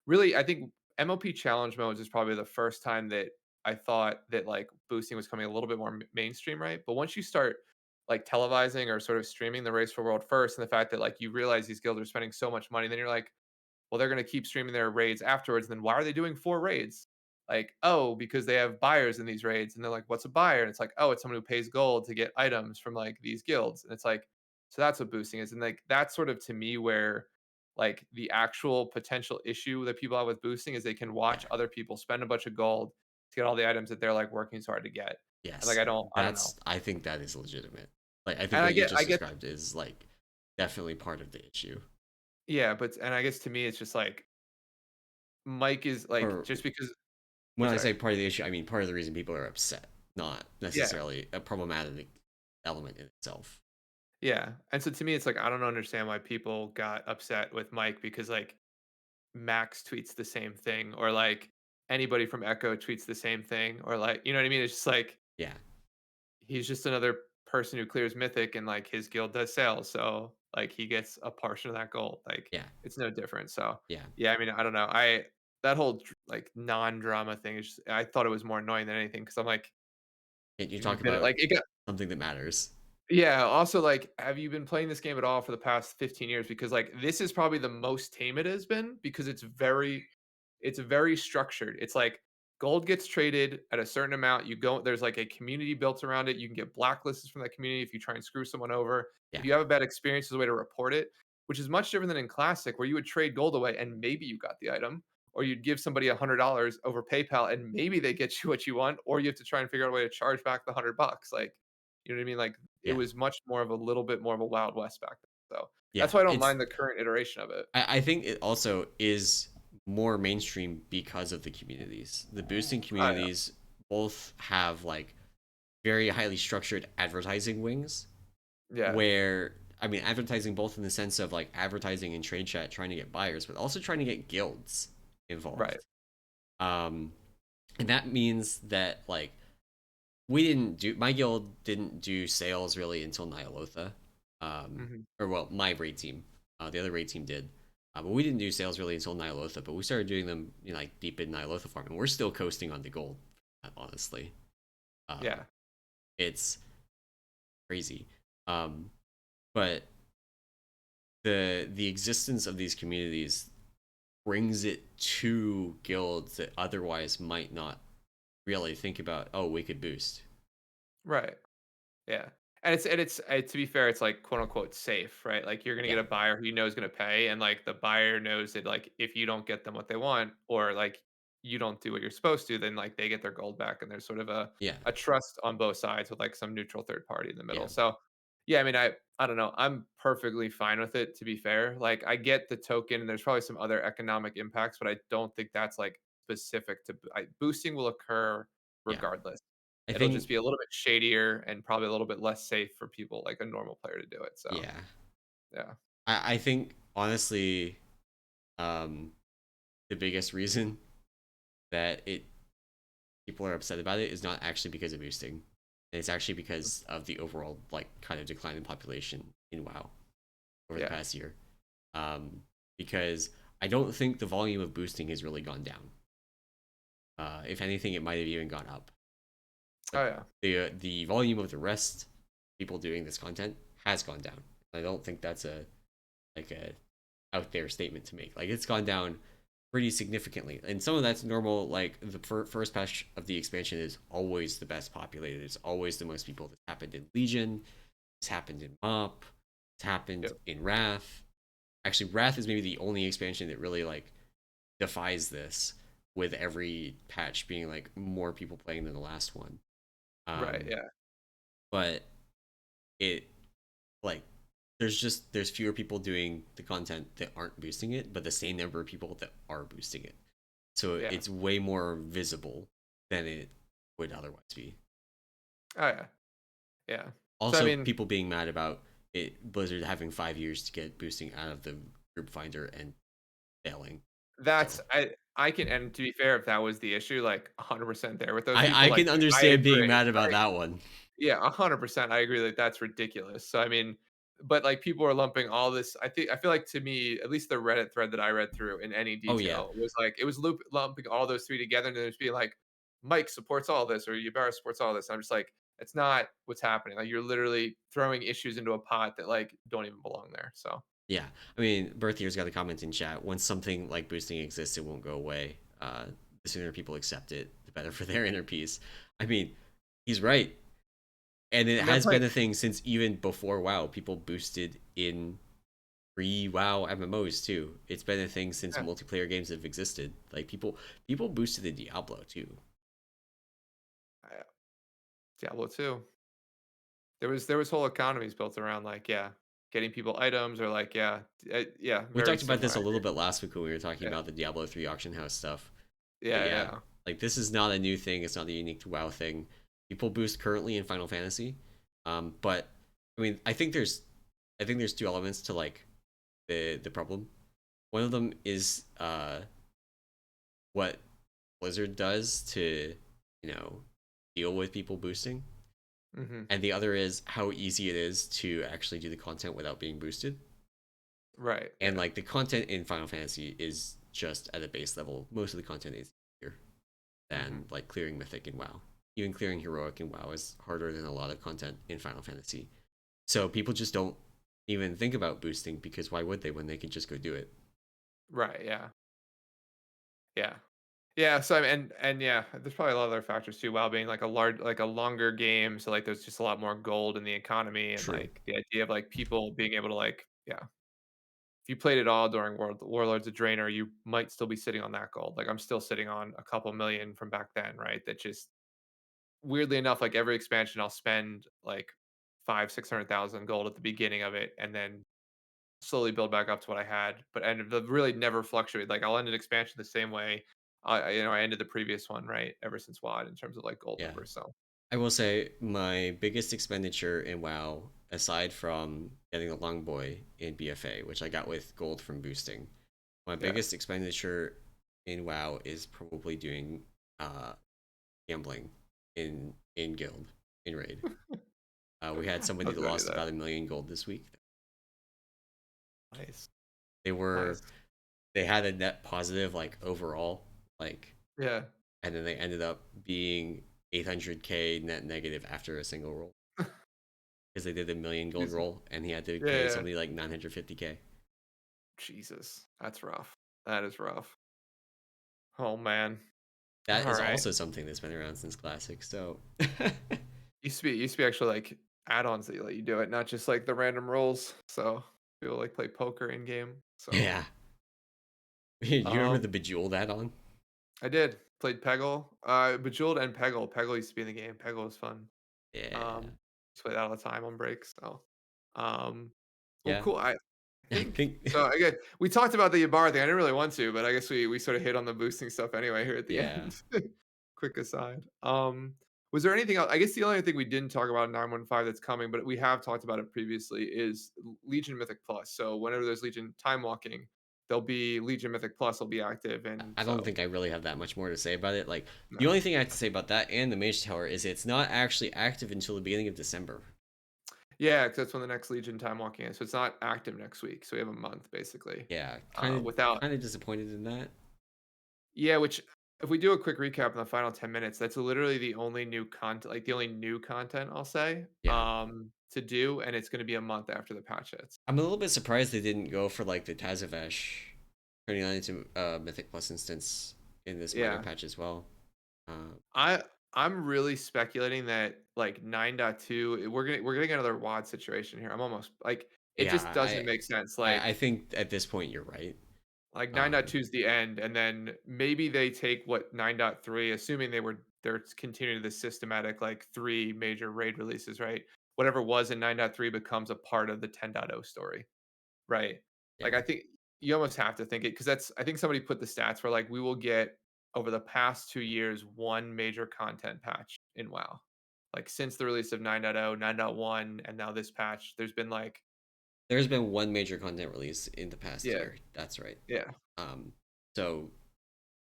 really I think MLP challenge modes is probably the first time that I thought that like boosting was coming a little bit more mainstream, right? But once you start like televising or sort of streaming the race for world first and the fact that like you realize these guilds are spending so much money, then you're like, well, they're going to keep streaming their raids afterwards. And then why are they doing 4 raids? Like, oh, because they have buyers in these raids. And they're like, what's a buyer? And it's like, oh, it's someone who pays gold to get items from like these guilds. And it's like, so that's what boosting is. And like, that's sort of to me where like the actual potential issue that people have with boosting is they can Yeah. watch other people spend a bunch of gold to get all the items that they're like working so hard to get. And like Yes. I don't know. I think that is legitimate. Like I think And what you I just get described is like definitely part of the issue. yeah, but and I guess to me it's just like Mike is like Or just because when I'm I sorry. say part of the issue, I mean part of the reason people are upset, not Yeah. necessarily a problematic element in itself. Yeah. And so to me it's like I don't understand why people got upset with Mike because like Max tweets the same thing or like anybody from Echo tweets the same thing or like you know what I mean? It's just like Yeah. he's just another person who clears mythic and like his guild does sales. So like he gets a portion of that gold. Like Yeah. it's no different. So Yeah. yeah, I mean, I don't know. I that whole like non-drama thing is just, I thought it was more annoying than anything because I'm like, And you have you talk been about like it got something that matters. yeah, also, like, have you been playing this game at all for the past 15 years? Because, like, this is probably the most tame it has been because it's very structured. It's like gold gets traded at a certain amount. You go there's like a community built around it. You can get blacklisted from that community if you try and screw someone over. If Yeah. you have a bad experience, there's a way to report it, which is much different than in Classic, where you would trade gold away and maybe you got the item, or you'd give somebody $100 over PayPal and maybe they get you what you want, or you have to try and figure out a way to charge back the $100. Like, you know what I mean? Like it Yeah. was much more of a little bit more of a Wild West back then. So that's Yeah. why I don't It's mind the current iteration of it. I think it also is more mainstream because of the communities. The boosting Oh yeah. communities both have like very highly structured advertising wings Yeah. where I mean advertising both in the sense of like advertising in trade chat trying to get buyers, but also trying to get guilds Right. involved. Um and that means that like we didn't do my guild didn't do sales really until Nyalotha. Mhm. Or well, my raid team. The other raid team did. But we didn't do sales really until Nyalotha, but we started doing them like deep in Nyalotha farm, and we're still coasting on the gold, honestly. Um, Yeah. it's crazy. Um, but the existence of these communities brings it to guilds that otherwise might not really think about, oh, we could boost. Right. Yeah. And to be fair, it's like quote unquote safe, right? Like you're gonna get Yeah, a buyer who you know is gonna pay, and like the buyer knows that like if you don't get them what they want, or like you don't do what you're supposed to, then like they get their gold back, and there's sort of yeah, a trust on both sides with like some neutral third party in the yeah, middle. So yeah, I mean, I don't know. I'm perfectly fine with it. To be fair, like I get the token, and there's probably some other economic impacts, but I don't think that's like specific to boosting will occur yeah. regardless. I It'll just think, be a little bit shadier and probably a little bit less safe for people like a normal player to do it, so, yeah, yeah. I think honestly, um, the biggest reason that it people are upset about it is not actually because of boosting. It's actually because of the overall like kind of decline in population in WoW over the Yeah. past year. Because I don't think the volume of boosting has really gone down. If anything, it might have even gone up. But Oh, yeah. the volume of the rest people doing this content has gone down. I don't think that's a out there statement to make. Like it's gone down pretty significantly, and some of that's normal. Like the first patch of the expansion is always the best populated. It's always the most people. This happened in Legion. It's happened in Mop. It's happened Yep. in Wrath. Actually, Wrath is maybe the only expansion that really like defies this, with every patch being like more people playing than the last one. Right, Um, yeah. but it like there's fewer people doing the content that aren't boosting it, but the same number of people that are boosting it. So Yeah. it's way more visible than it would otherwise be. Oh, yeah. Yeah. So, I Also, mean, people being mad about it Blizzard having 5 years to get boosting out of the group finder and failing. that's So I can and to be fair, if that was the issue, like, 100% there with those I people, like, can I understand being agree. mad about that one. Yeah, 100%. I agree that that's ridiculous. So, I mean, but like people are lumping all this. I feel like to me, at least the Reddit thread that I read through in any Oh yeah, detail was like it was lumping all those three together and then it's being like Mike supports all this or Yubara supports all this. And I'm just like, it's not what's happening. Like you're literally throwing issues into a pot that like don't even belong there. So yeah. I mean, Berthier's got a comment in chat. Once something like boosting exists, it won't go away. The sooner people accept it, the better for their inner peace. I mean, he's right. And it I mean, I'm has playing. been a thing since even before WoW. People boosted in Pre-WoW MMOs too. It's been a thing since Yeah, multiplayer games have existed. Like people boosted the Diablo too. I Diablo 2. There was whole economies built around, like, yeah, getting people items or, like, yeah, yeah, We very talked about similar, this I a little agree. bit last week when we were talking Yeah. about the Diablo 3 auction house stuff. But Yeah, yeah, yeah. like this is not a new thing. It's not a unique to WoW thing. People boost currently in Final Fantasy, but I mean, I think there's two elements to like the problem. One of them is what Blizzard does to deal with people boosting, Mhm. and the other is how easy it is to actually do the content without being boosted. Right, And yeah. like the content in Final Fantasy is just at a base level. Most of the content is easier than Mhm. like clearing Mythic in WoW. Even clearing Heroic in WoW is harder than a lot of content in Final Fantasy. So people just don't even think about boosting because why would they when they can just go do it? Right, yeah. Yeah. Yeah, so, and yeah, there's probably a lot of other factors too, while being, like, a longer game, so, like, there's just a lot more gold in the economy and, True. like, the idea of, like, people being able to, like, yeah. If you played it all during Warlords of Draenor, you might still be sitting on that gold. Like, I'm still sitting on a couple million from back then, right? That just weirdly enough, like, every expansion, I'll spend, like, 600,000 gold at the beginning of it, and then slowly build back up to what I had, but and the really never fluctuate. Like, I'll end an expansion the same way I ended the previous one, right? Ever since WoD in terms of, like, gold Yeah. numbers, so I will say my biggest expenditure in WoW, aside from getting the Longboy in BFA, which I got with gold from boosting, my yeah. biggest expenditure in WoW is probably doing uh, gambling in guild in raid. We had somebody I'll that do any of lost that. about 1 million gold this week. Nice, They were nice. they had a net positive like overall, like, Yeah. and then they ended up being 800k net negative after a single roll because they did a 1 million gold Easy. roll and he had to Yeah, pay yeah. somebody like 950k. Jesus, that's rough. That is rough. Oh, man. That is Alright. also something that's been around since classic. So Used to be actually, like, add-ons that you let you do it, not just, like, the random rolls, so people, like, play poker in-game, so, yeah, you remember um the Bejeweled add-on? I did. Played Peggle. Bejeweled and Peggle. Peggle used to be in the game. Peggle was fun. Yeah, Used to play that all the time on breaks, so, um, well, yeah. cool. I I think think so, again, we talked about the Ybarra thing. I didn't really want to, but I guess we sort of hit on the boosting stuff anyway here at the yeah. end. Quick aside. Was there anything else? I guess the only thing we didn't talk about in 915 that's coming, but we have talked about it previously, is Legion Mythic Plus. So whenever there's Legion time walking, there'll be Legion Mythic Plus will be active, and I don't so think I really have that much more to say about it. Like the only no. thing I have to say about that and the Mage Tower is it's not actually active until the beginning of December. Yeah, because that's when the next Legion time walking is. So it's not active next week. So we have a month basically. Yeah, Without kind of disappointed in that. Yeah, which if we do a quick recap in the final 10 minutes, that's literally the only new content, like the only new content I'll say, Yeah, to do, and it's going to be a month after the patch hits. I'm a little bit surprised they didn't go for like the Tazavesh turning that into Mythic Plus instance in this minor Yeah, patch as well. Uh, I I'm really speculating that like 9.2, we're getting another WAD situation here. I'm almost like it yeah, just doesn't make sense. I think at this point you're right. Like Um, 9.2 is the end, and then maybe they take what 9.3, assuming they're continuing this systematic like three major raid releases, right? Whatever was in 9.3 becomes a part of the 10.0 story, right? Like yeah, I think you almost have to think it because that's I think somebody put the stats where like we will get over the past 2 years one major content patch in WoW. Like since the release of 9.0, 9.1, and now this patch, there's been like there's been one major content release in the past yeah, year. That's right. yeah, Um, so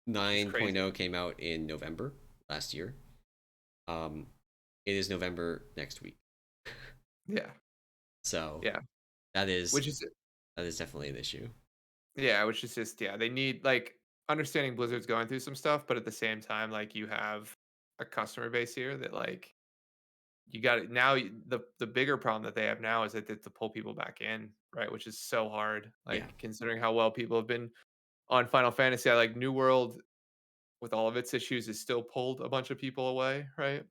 which is crazy. 9.0 came out in November last year. Um, it is November next week. Yeah, So yeah, that is which is that is definitely an issue. yeah, which is just yeah, they need like understanding Blizzard's going through some stuff, but at the same time, like you have a customer base here that like you got it now. The bigger problem that they have now is that to pull people back in, right? Which is so hard. Yeah, Like considering how well people have been on Final Fantasy, I like New World with all of its issues is still pulled a bunch of people away, right?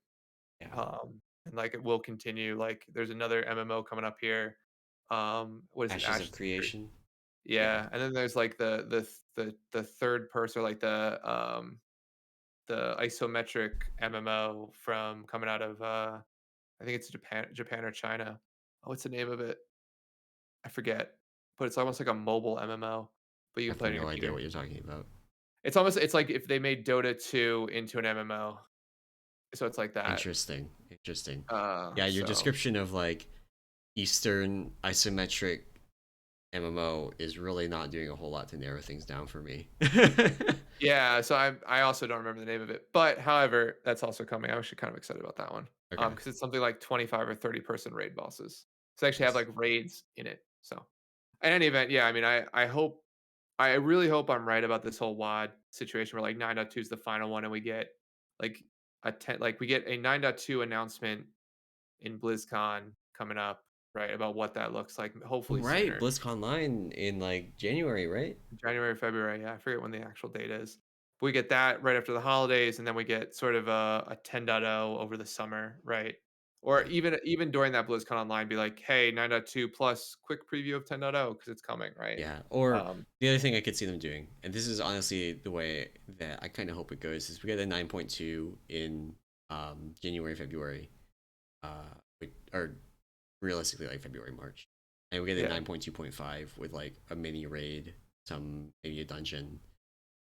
yeah. And like it will continue. Like there's another MMO coming up here. What is it? Ashes of Ashes of Creation. Creation. Yeah. Yeah, and then there's like the third person, like the isometric MMO from coming out of I think it's Japan or China. Oh, what's the name of it? I forget, but it's almost like a mobile MMO, but you I can have play on your no idea computer. what you're talking about. It's like if they made Dota 2 into an MMO, so it's like that. Interesting. Interesting. Yeah, your So description of like Eastern isometric MMO is really not doing a whole lot to narrow things down for me. yeah, so I also don't remember the name of it, but however, that's also coming. I'm actually kind of excited about that one, Okay. because it's something like 25 or 30 person raid bosses. So they actually have Nice. like raids in it. So in any event, yeah, I mean, I really hope I'm right about this whole WAD situation where like 9.2 is the final one, and we get like we get a 9.2 announcement in BlizzCon coming up, right? About what that looks like, Oh, hopefully right. sooner. BlizzConline in like January, right? January, February, yeah, I forget when the actual date is. We get that right after the holidays, and then we get sort of a 10.0 over the summer, right? Or Yeah. even during that BlizzCon online, be like, hey, 9.2 plus quick preview of 10.0 because it's coming, right? Yeah. Or Um, the other thing I could see them doing, and this is honestly the way that I kind of hope it goes, is we get a 9.2 in January, February, or realistically like February, March. And we get a yeah, 9.2.5 with like a mini raid, some maybe a dungeon,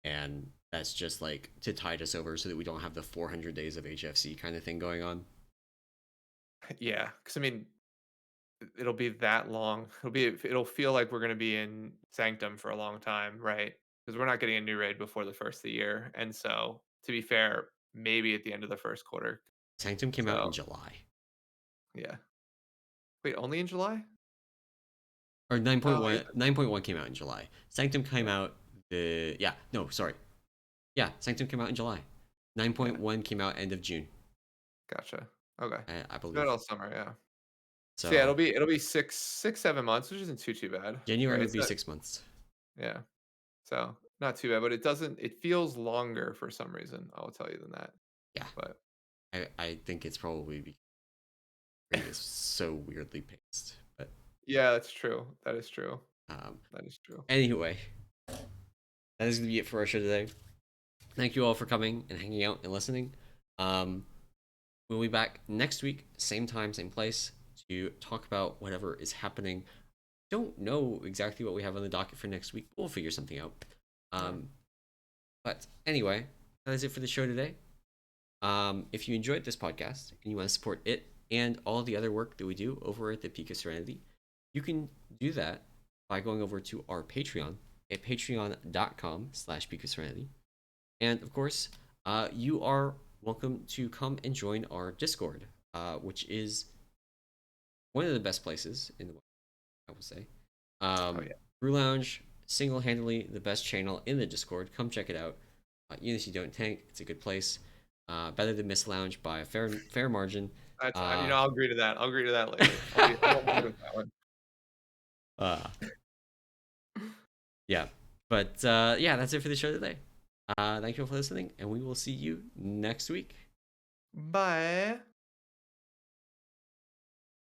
and that's just like to tide us over so that we don't have the 400 days of HFC kind of thing going on. yeah. Because I mean, it'll be that long. It'll feel like we're gonna be in Sanctum for a long time, right? Because we're not getting a new raid before the first of the year, and so to be fair, maybe at the end of the first quarter. Sanctum came out in So July. yeah. Wait, only in July? Or Oh, yeah. 9.1 9.1 came out in July. Sanctum came Yeah. out the yeah, no, sorry. Yeah, Sanctum came out in July. Yeah. 9.1 came out end of June, Gotcha. Okay. I So about believe. all summer, yeah. So yeah, So it'll be 6, 7 months, which isn't too bad, January right? would It's be not 6 months. yeah. So not too bad, but it feels longer for some reason, I will tell you than that. Yeah, But I think it's probably because it is so weirdly paced. But yeah, that's true. That is true. um, That is true. anyway, that is gonna be it for our show today. Thank you all for coming and hanging out and listening. Um, we'll be back next week, same time, same place, to talk about whatever is happening. Don't know exactly what we have on the docket for next week. We'll figure something out. Yeah. Um, but anyway, that is it for the show today. If you enjoyed this podcast and you want to support it and all the other work that we do over at the Peak of Serenity, you can do that by going over to our Patreon at patreon.com/Peak of Serenity. And of course, you are welcome to come and join our Discord, which is one of the best places in the world, I will say. Oh yeah. Brew Lounge, single handedly the best channel in the Discord. Come check it out. Even if you don't tank, it's a good place. Better than Miss Lounge by a fair margin. That's Uh, I'll agree to that. I'll agree to that later. I'm on board with that one. uh, yeah. But yeah, that's it for the show today. Thank you all for listening, and we will see you next week. Bye.